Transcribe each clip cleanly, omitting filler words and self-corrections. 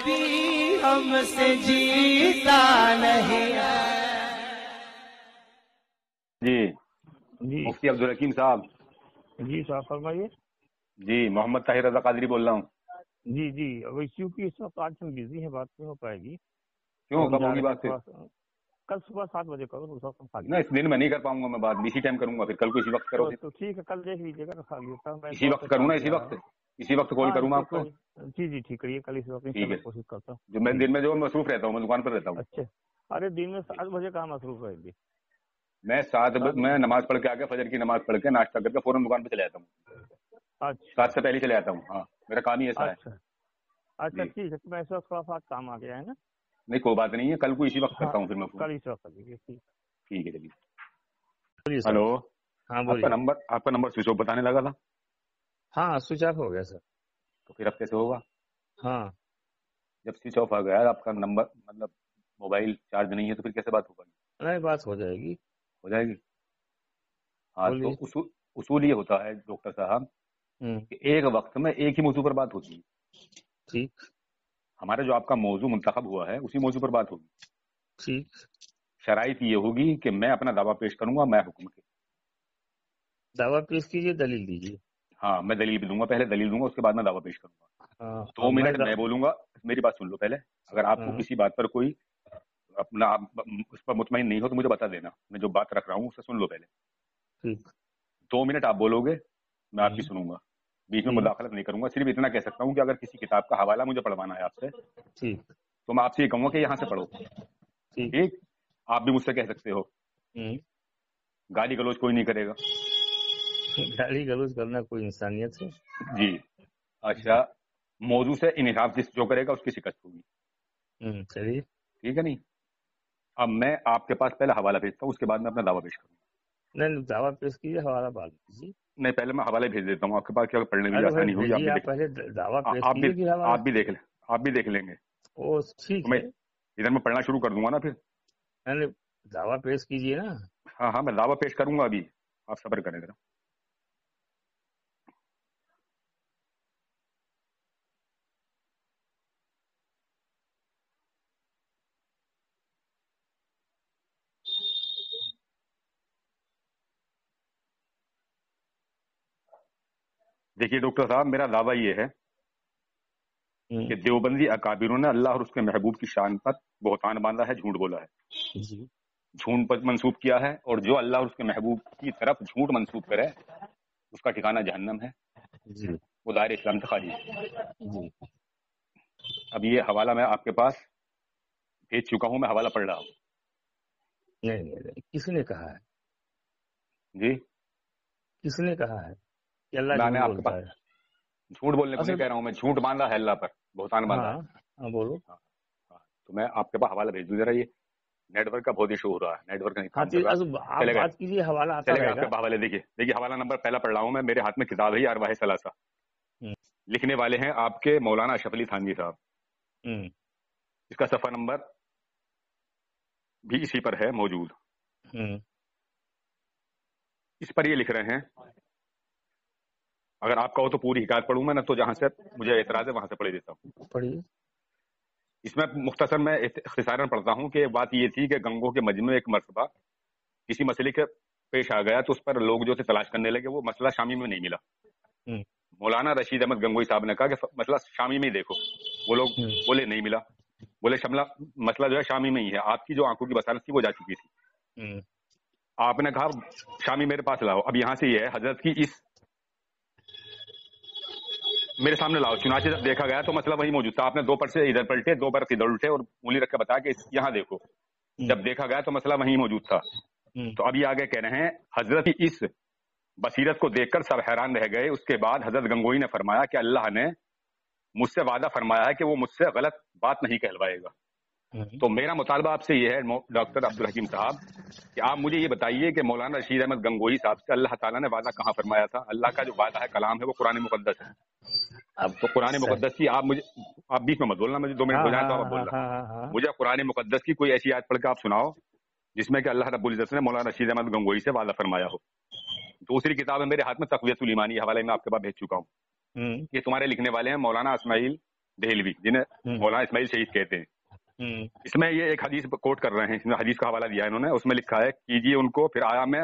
بھی ہم سے جیتا نہیں ہے۔ جی جی مفتی عبدالحکیم صاحب۔ جی صاحب فرمائیے۔ جی محمد طاہر رضا قادری بول رہا ہوں۔ جی جی کیونکہ اس وقت آج ہم بزی ہیں، بات نہیں ہو پائے گی۔ کیوں کب ہوگی بات؟ کل صبح 7 بجے کرو، اس وقت ہم خالی نہیں اس دن میں نہیں کر پاؤں گا میں بات، اسی ٹائم کروں گا، پھر کل کو اسی وقت کرو، تو ٹھیک ہے، کل دیکھ لیجیے گا خالی ہوتا ہے، میں اسی وقت کروں نا، اسی وقت کال کروں میں آپ کو۔ جی جی ٹھیک ہے، کل اس وقت ٹھیک ہے، کوشش کرتا ہوں۔ جو میں دن میں جو مصروف رہتا ہوں، میں دکان پر رہتا ہوں۔ اچھا، ارے دن میں 7 بجے کہاں مصروف رہے گی؟ میں نماز پڑھ کے آ کے فجر کی نماز پڑھ کے ناشتہ کر کے فوراً دکان پہ چلے جاتا ہوں۔ اچھا 7 سے پہلے چلے جاتا ہوں۔ ہاں میرا کام ہی ایسا ہے۔ اچھا ٹھیک ہے، میں اس وقت تھوڑا سا کام آ گیا ہے نا۔ نہیں کوئی بات نہیں ہے، کل کو اسی وقت کرتا ہوں پھر میں فون۔ کل اس وقت کر لیجیے۔ ٹھیک ہے چلیے۔ بولیے سر۔ ہلو، ہاں آپ بولیے۔ کا نمبر سوئچ آف بتانے لگا تھا۔ ہاں سوئچ آف ہو گیا سر۔ تو پھر اب کیسے ہوگا؟ ہاں جب سوئچ آف آ گیا آپ کا نمبر، مطلب موبائل چارج نہیں ہے، تو پھر کیسے بات ہوگا؟ نہیں بات ہو جائے گی۔ ہو جائے گی۔ ہاں تو اصول یہ ہوتا ہے ڈاکٹر صاحب کہ ایک وقت میں ایک ہی موضوع پر بات ہوتی ہے۔ ٹھیک۔ ہمارا جو آپ کا موضوع منتخب ہوا ہے اسی موضوع پر بات ہوگی۔ ٹھیک۔ شرائط یہ ہوگی کہ میں اپنا دعویٰ پیش کروں گا، میں حکم کے۔ دعویٰ پیش کیجیے، دلیل دیجیے۔ ہاں میں دلیل بھی دوں گا، پہلے دلیل دوں گا، اس کے بعد میں دعویٰ پیش کروں گا۔ 2 منٹ میں بولوں گا، میری بات سن لو پہلے۔ اگر آپ کو کسی بات پر کوئی اپنا اس پر مطمئن نہیں ہو تو مجھے بتا دینا، میں جو بات رکھ رہا ہوں اسے سن لو پہلے۔ ٹھیک۔ 2 منٹ آپ بولو گے، میں آپ کی سنوں گا، بیچ میں مداخلت نہیں کروں گا۔ صرف اتنا کہہ سکتا ہوں کہ اگر کسی کتاب کا حوالہ مجھے پڑھوانا ہے آپ سے، ٹھیک، تو میں آپ سے یہ کہوں گا کہ یہاں سے پڑھو۔ ٹھیک، آپ بھی مجھ سے کہہ سکتے ہو۔ گالی گلوچ کوئی نہیں کرے گا۔ گالی گلوچ کرنا کوئی انسانیت ہے؟ جی اچھا، موضوع سے انحراف جو کرے گا اس کی شکست ہوگی۔ چلیے ٹھیک ہے نہیں؟ اب میں آپ کے پاس پہلے حوالہ بھیجتا ہوں، اس کے بعد میں اپنا دعویٰ پیش کروں گا۔ نہیں دعویٰ پیش کیجیے، حوالہ بعد کیجیے۔ نہیں پہلے میں حوالے بھیج دیتا ہوں آپ کے پاس، کیا پڑھنے میں آسانی ہوگی۔ آپ بھی دیکھ لیں گے۔ ٹھیک ہے، ادھر میں پڑھنا شروع کر دوں گا نا پھر۔ دعویٰ پیش کیجیے نا۔ ہاں میں دعویٰ پیش کروں گا، ابھی آپ صبر کریں ذرا۔ دیکھیے ڈاکٹر صاحب، میرا دعویٰ یہ ہے کہ دیوبندی اکابروں نے اللہ اور اس کے محبوب کی شان پر بہتان باندھا ہے، جھوٹ بولا ہے، جھوٹ پر منسوب کیا ہے، اور جو اللہ اور اس کے محبوب کی طرف جھوٹ منسوب کرے اس کا ٹھکانہ جہنم ہے، وہ دائرہ اسلام سے خارج ہے۔ اب یہ حوالہ میں آپ کے پاس بھیج چکا ہوں، میں حوالہ پڑھ رہا ہوں۔ نہیں کس نے کہا ہے؟ جی کس نے کہا ہے کہ اللہ میں آپ کے پاس جھوٹ بولنے کو نہیں کہہ رہا ہوں، میں جھوٹ باندھا ہے اللہ پر، بہتان باندھا ہے۔ بولو۔ تو میں آپ کے پاس حوالہ بھیج دوں ذرا، یہ نیٹ ورک کا بہت ایشو ہو رہا ہے، نیٹ ورک نہیں کام کر رہا۔ آپ بات کیجیے، حوالہ آتا چلے گا رہے آپ گا۔ کے حوالے دیکھیے حوالہ نمبر پہلا پڑھ رہا ہوں میں، میرے ہاتھ میں کتاب ہے ارواح ثلاثہ، لکھنے والے ہیں آپ کے مولانا اشرف علی تھانوی صاحب۔ اس کا صفحہ نمبر بھی اسی پر ہے موجود۔ اس پر یہ لکھ رہے ہیں، اگر آپ کہو تو پوری حکایت پڑھوں میں، نہ تو جہاں سے مجھے اعتراض ہے وہاں سے پڑھ دیتا ہوں۔ پڑھیے۔ اس میں مختصر میں اختصاراً پڑھتا ہوں کہ بات یہ تھی کہ گنگوں کے مجمع ایک مرتبہ کسی مسئلے کے پیش آ گیا، تو اس پر لوگ جو تھے تلاش کرنے لگے، وہ مسئلہ شامی میں نہیں ملا۔ مولانا رشید احمد گنگوئی صاحب نے کہا کہ مسئلہ شامی میں ہی دیکھو، وہ لوگ بولے نہیں ملا، بولے مسئلہ جو ہے شامی میں ہی ہے، آپ کی جو آنکھوں کی بصارت تھی وہ جا چکی تھی۔ آپ نے کہا شامی میرے پاس لاؤ، اب یہاں سے یہ ہے حضرت کی اس میرے سامنے لاؤ، چنانچہ جب دیکھا گیا تو مسئلہ وہی موجود تھا۔ آپ نے 2 پرچے ادھر پلٹے، 2 پر ادھر الٹے اور انگلی رکھ کے بتایا کہ یہاں دیکھو، جب دیکھا گیا تو مسئلہ وہی موجود تھا۔ تو اب یہ آگے کہہ رہے ہیں، حضرت کی اس بصیرت کو دیکھ کر سب حیران رہ گئے۔ اس کے بعد حضرت گنگوئی نے فرمایا کہ اللہ نے مجھ سے وعدہ فرمایا ہے کہ وہ مجھ سے غلط بات نہیں کہلوائے گا۔ تو میرا مطالبہ آپ سے یہ ہے ڈاکٹر عبدالحکیم صاحب کہ آپ مجھے یہ بتائیے کہ مولانا رشید احمد گنگوئی صاحب سے اللہ تعالیٰ نے وعدہ کہاں فرمایا تھا؟ اللہ کا جو وعدہ ہے کلام ہے وہ قرآن مقدس ہے۔ اب تو قرآن مقدس کی آپ بیچ میں مت بولنا، مجھے 2 منٹ ہو جائیں تو آپ بولنا۔ مجھے قرآن مقدس کی کوئی ایسی آیت پڑھ کے آپ سناؤ جس میں کہ اللہ رب العزت نے مولانا رشید احمد گنگوئی سے وعدہ فرمایا ہو۔ دوسری کتاب ہے میرے ہاتھ میں تقویۃ الایمان، یہ حوالے میں آپ کے پاس بھیج چکا ہوں۔ یہ تمہارے لکھنے والے ہیں مولانا اسماعیل دہلوی جنہیں مولانا اسماعیل شہید کہتے ہیں. اس میں یہ ایک حدیث کوٹ کر رہے ہیں, اس میں حدیث کا حوالہ دیا ہے انہوں نے. اس میں لکھا ہے کیجیے ان کو. پھر آیا میں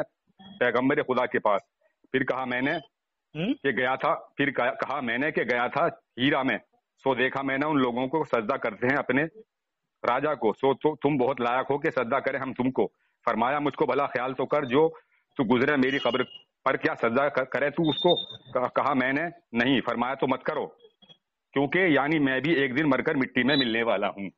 پیغمبر خدا کے پاس, پھر کہا میں نے کہ گیا تھا, پھر کہا میں نے کہ گیا تھا ہیرا میں, سو دیکھا میں نے ان لوگوں کو سجدہ کرتے ہیں اپنے راجا کو, سو تو تم بہت لائق ہو کہ سجدہ کرے ہم تم کو. فرمایا مجھ کو بھلا خیال تو کر, جو تو گزرے میری قبر پر کیا سجدہ کرے تو اس کو. کہا میں نے نہیں. فرمایا تو مت کرو, کیونکہ یعنی میں بھی ایک دن مر کر مٹی میں ملنے والا ہوں.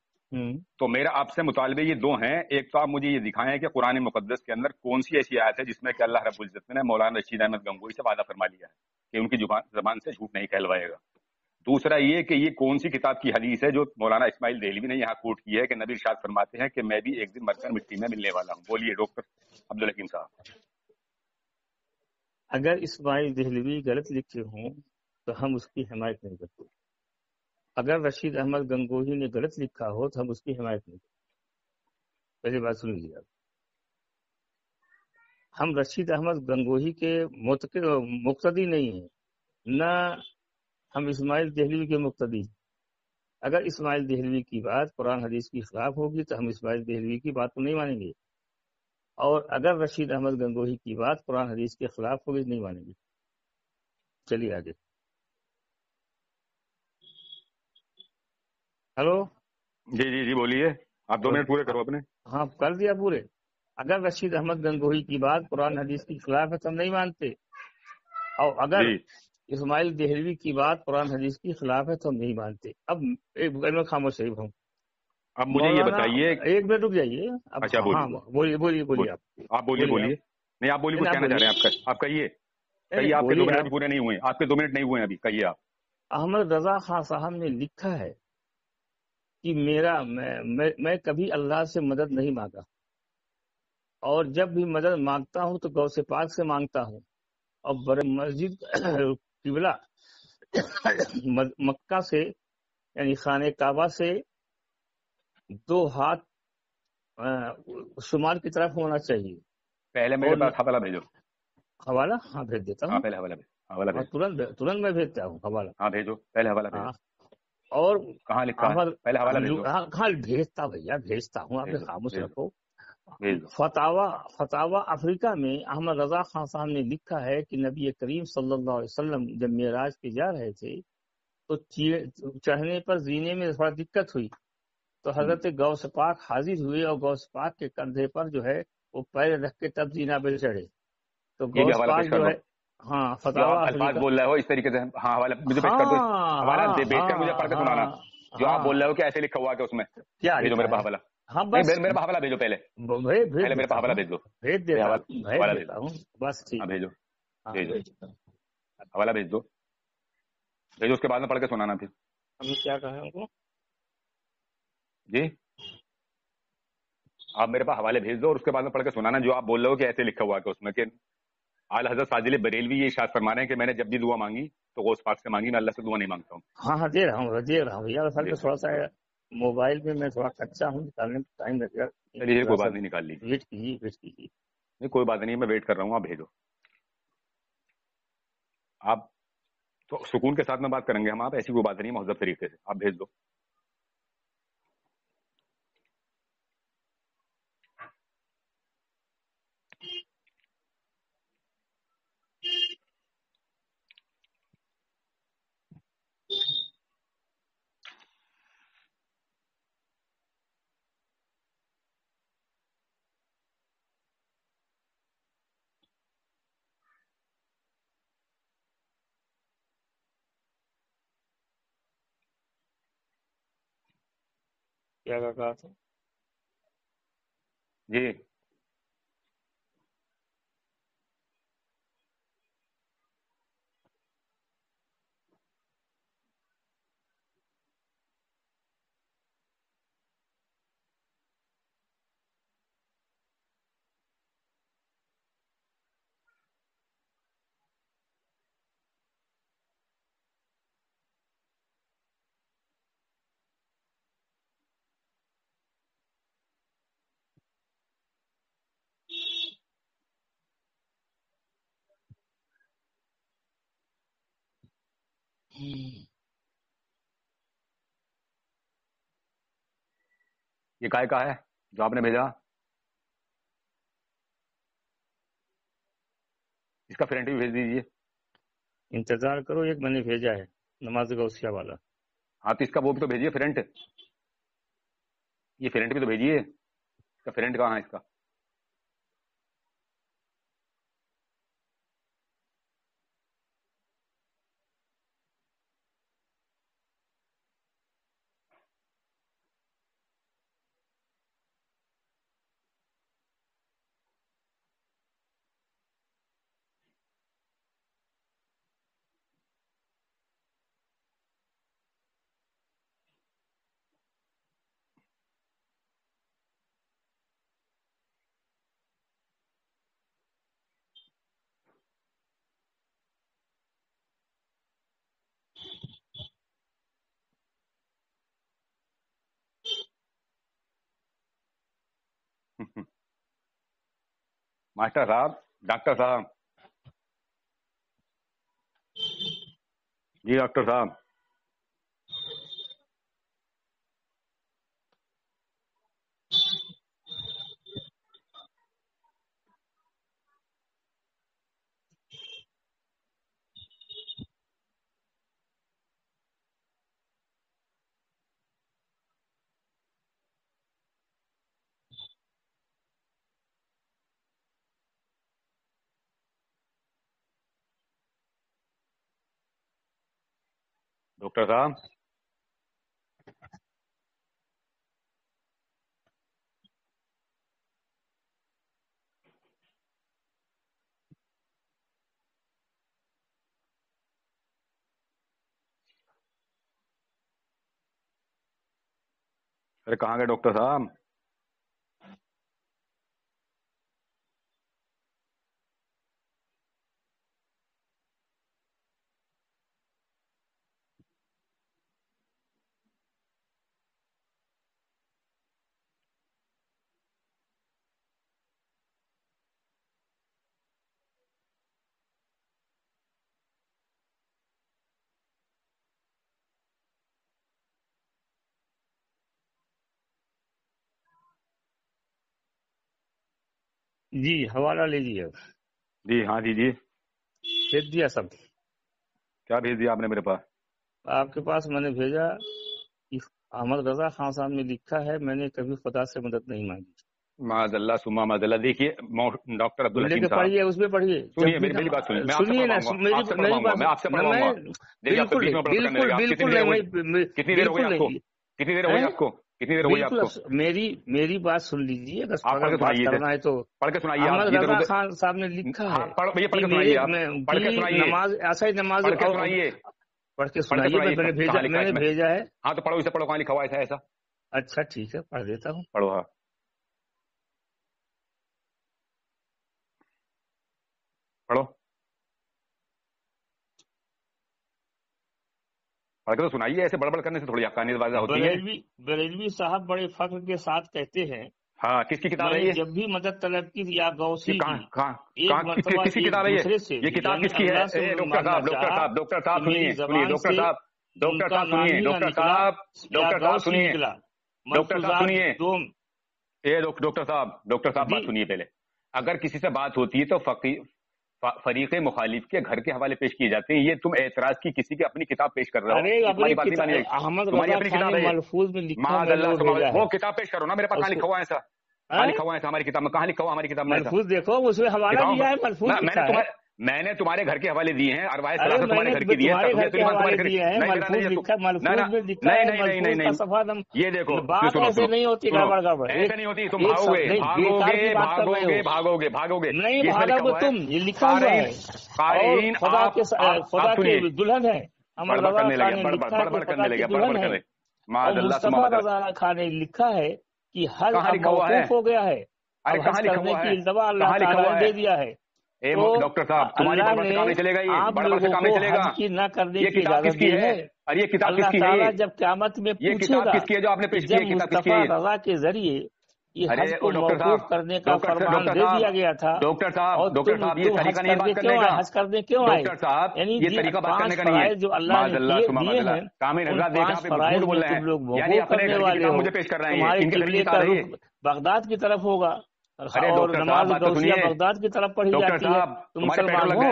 تو میرا آپ سے مطالبے یہ دو ہیں. ایک تو آپ مجھے یہ دکھائیں کہ قرآن مقدس کے اندر کون سی ایسی آیت ہے جس میں کہ اللہ رب العزت نے مولانا رشید احمد گنگوئی سے وعدہ فرما لیا ہے کہ ان کی زبان سے جھوٹ نہیں کہلوائے گا. دوسرا یہ کہ یہ کون سی کتاب کی حدیث ہے جو مولانا اسماعیل دہلوی نے یہاں کوٹ کی ہے کہ نبی ارشاد فرماتے ہیں کہ میں بھی ایک دن مر کر مٹی میں ملنے والا ہوں. بولیے ڈاکٹر عبدالحکیم صاحب. اگر اسماعیل دہلوی غلط لکھے ہوں تو ہم اس کی حمایت نہیں کرتے. اگر رشید احمد گنگوہی نے غلط لکھا ہو تو ہم اس کی حمایت نہیں کرتے. پہلی بات سن لیجیے آپ, ہم رشید احمد گنگوہی کے مقتدی نہیں ہیں, نہ ہم اسماعیل دہلوی کے مقتدی. اگر اسماعیل دہلوی کی بات قرآن حدیث کی خلاف ہوگی تو ہم اسماعیل دہلوی کی بات کو نہیں مانیں گے, اور اگر رشید احمد گنگوہی کی بات قرآن حدیث کے خلاف ہوگی نہیں مانیں گے. چلیے آگے. ہلو. جی جی جی بولیے, آپ 2 منٹ پورے کرو اپنے. ہاں کر دیا پورے. اگر رشید احمد گنگوہی کی بات قرآن حدیث کی خلاف ہے تو ہم نہیں مانتے, اور اگر جی اسماعیل دہلوی کی بات قرآن حدیث کی خلاف ہے تو ہم نہیں مانتے. اب ایک میں خاموش صحیح ہوں. اب مجھے یہ مولانا بتائیے. ایک منٹ رک جائیے. اب اچھا ہاں بولیے بولیے بولیے آپ بولیے بولیے. نہیں آپ بولیے, کچھ کہنا چاہ رہے ہیں آپ کہیے. کہیے, آپ کے 2 منٹ ابھی پورے نہیں ہوئے, آپ کے 2 منٹ نہیں ہوئے ابھی, کہیے آپ. احمد رضا خان صاحب نے لکھا ہے کہ میں کبھی اللہ سے مدد نہیں مانگا, اور جب بھی مدد مانگتا ہوں تو غوث پاک سے مانگتا ہوں, اور بر مسجد قبلہ مکہ سے یعنی خانہ کعبہ سے 2 ہاتھ شمال کی طرف ہونا چاہیے. پہلے میرے پاس حوالہ بھیجو. حوالہ ہاں بھیج دیتا ہاں ہوں. پہلے حوالہ بھیجو. ترنت میں بھیجتا ہوں حوالہ. ہاں بھیجو, پہلے حوالہ بھیجو. ہاں, اور کہاں لکھا ہے, پہلے حوالہ بھیجو. ہاں بھیجتا بھیا بھیجتا ہوں, آپ بھیجو خاموش بھیجو رکھو. بھیجو. فتاوا افریقہ میں احمد رضا خان صاحب نے لکھا ہے کہ نبی کریم صلی اللہ علیہ وسلم جب معراج پہ جا رہے تھے تو چڑھنے پر زینے میں تھوڑا دقت ہوئی, تو حضرت غوث پاک حاضر ہوئے اور غوث پاک کے کندھے پر جو ہے وہ پیر رکھ کے تب زینا پہ چڑھے. تو یہ بھی غوث حوالہ پیش پاک کر جو دو. ہے, ہاں جو فتاوا آپ الفاظ افریقہ. بول رہے ہو اس طریقے سے, ہاں حوالہ مجھے پیش کر دو. حوالہ بھیج کر مجھے پڑھ کے سنانا. جو آپ بول رہے ہو کہ ایسے لکھا ہوا کہ اس میں کیا بھیجو لکھا میرے پاس ہے؟ حوالہ. ہاں نہیں بس میرے پاس حوالہ بھیجو پہلے. بھیج پہلے میرے دیتا پاس حوالہ ہوں بھیج دو. بھیج حوالہ بھیج دیتا دو. ہوں بس ٹھیک. ہاں بھیجو ہاں بھیجو بھیج دیتا ہوں. حوالہ بھیج دو. بھیجو, اس کے بعد میں پڑھ کے سنانا پھر. ہم کیا کہیں ان کو؟ جی آپ میرے پاس حوالے بھیج دو اور اس کے بعد میں پڑھ کے سنانا جو آپ بول رہے ہو کہ ایسے لکھا ہوا کہ اس میں کہ اعلی حضرت فاضل بریلوی یہ ارشاد فرما رہے ہیں کہ میں نے جب بھی دعا مانگی تو غوث پاک سے مانگی, میں اللہ سے دعا نہیں مانگتا ہوں. ہاں دے رہا ہوں یار. اصل میں تھوڑا سا موبائل میں میں تھوڑا کچا ہوں, نکالنے میں ٹائم لگے گا. چلیے تھوڑا کوئی سا بات نہیں, نکال لیجیے. ویٹ کیجیے. نہیں کوئی بات نہیں, میں ویٹ کر رہا ہوں, آپ بھیجو. آپ تو سکون کے ساتھ میں بات کریں گے ہم, آپ ایسی کوئی بات نہیں, مہذب طریقے سے آپ بھیج دو. کیا کہا تھا؟ جی یہ काय کا ہے جو آپ نے بھیجا؟ اس کا فرنٹ بھی بھیج دیجیے. انتظار کرو، ایک میں نے بھیجا ہے نماز غوثیہ والا. ہاں تو اس کا وہ بھی تو بھیجیے فرنٹ. یہ فرنٹ بھی تو بھیجیے. اس کا فرنٹ کہاں ہے اس کا؟ ماسٹر صاحب، ڈاکٹر صاحب، جی ڈاکٹر صاحب. ڈاکٹر صاحب، ارے کہاں گئے ڈاکٹر صاحب؟ جی حوالہ لے لیے. جی ہاں دیجیے. بھیج دیا سب. کیا بھیج دیا آپ نے میرے پاس؟ آپ کے پاس میں نے بھیجا کہ احمد رضا خان صاحب نے لکھا ہے میں نے کبھی خدا سے مدد نہیں مانگی. معاذ اللہ ثم معاذ اللہ. دیکھیے ڈاکٹر عبدالحکیم صاحب، پڑھیے اس پہ پڑھیے. سنیے میری بات سنیے. میں آپ سے پڑھواؤں گا. دیکھیے آپ سے بیچ میں پڑھ کر میرے آپ کتنی دیر ہو گئی آپ کو؟ کتنی دیر ہو گئی آپ کو؟ کتنی دیر ہو گئی آپ کو؟ میری بات سن لیجیے. آپ پڑھ کے سنائیے کرنا ہے تو پڑھ کے سنائیے. احمد رضا خان صاحب نے لکھا ہے یہ پڑھ کے سنائیے. آپ پڑھ کے سنائیے. نماز ایسا ہی نماز پڑھ کے سنائیے. پڑھ کے سنائیے. میں نے بھیجا ہے. ہاں تو پڑھو. اسے پڑھو کہاں لکھا ہوا ہے ایسا؟ اچھا ٹھیک ہے پڑھ دیتا ہوں. پڑھو. ہاں پڑھو. پڑھ کے تو سنائیے. ایسے بڑبڑ کرنے سے تھوڑی حقانیت واضح ہوتی ہے. بریلوی صاحب بڑے فخر کے ساتھ کہتے ہیں ہاں کس کی کتاب ہے یہ؟ جب بھی مدد طلب کی یا غوثی کی کس کی کتاب ہے یہ؟ یہ کتاب کس کی ہے؟ ڈاکٹر صاحب ڈاکٹر صاحب سنیے. ڈاکٹر صاحب سنیے. ڈاکٹر صاحب سنیے. ڈاکٹر صاحب سنیے. ڈاکٹر صاحب بات سنیے پہلے. اگر کسی سے بات ہوتی ہے تو فریق مخالف کے گھر کے حوالے پیش کیے جاتے ہیں. یہ تم اعتراض کی کسی کی اپنی کتاب پیش کر رہے ہو. تمہاری بات نہیں مانی. تمہاری اپنی کتاب ہے. وہ کتاب پیش کرو نا. میرے پاس کہاں لکھا ہوا ہے ایسا؟ کہاں لکھا ہوا ہے ہماری کتاب میں؟ کہاں لکھا ہوا ہماری کتاب میں؟ ملفوظ دیکھو اس میں حوالہ دیا ہے. ملفوظ میں نے تمہارے گھر کے حوالے دیے ہیں. روایت تمہارے گھر کی دی ہے. یہ دیکھو نہیں ہوتی. ایسے نہیں ہوتی. تم بھاگو گے. تم یہ لکھا ہوا ہے. خدا کی دلہن ہے. بڑبڑ کرنے لگے. مصطفیٰ رضا خان نے لکھا ہے کہ حج موقوف ہو گیا ہے. کہاں لکھا ہوا ہے؟ اللہ تعالیٰ نے دے دیا ہے. ڈاکٹر صاحب تمہاری بڑبڑ سے کام نہیں چلے گا. یہ بڑبڑ سے کام نہیں چلے گا. نہ کرنے یہ کتاب کس کی ہے؟ اور یہ کتاب کس کی ہے؟ جب قیامت میں یہ کتاب کس کی ہے جو آپ نے پیش کی ہے؟ کتاب کس کی ہے؟ رضا کے ذریعے ये हज को मौकूफ करने का फरमान दे दिया गया था। डॉक्टर साहब ये तरीका नहीं बात करने का। हज करने क्यों आए? डॉक्टर साहब यानी ये तरीका बात करने का नहीं है जो अल्लाह ने दिए हैं, कामिल हजरत देखा आप झूठ बोल रहे हैं, यानी अपने घर की किताब मुझे पेश कर रहे हैं। इनके घर की किताब है बगदाद की तरफ होगा और नमाज गौसिया बगदाद की तरफ पढ़ी जाती है। तुम मुसलमान हो,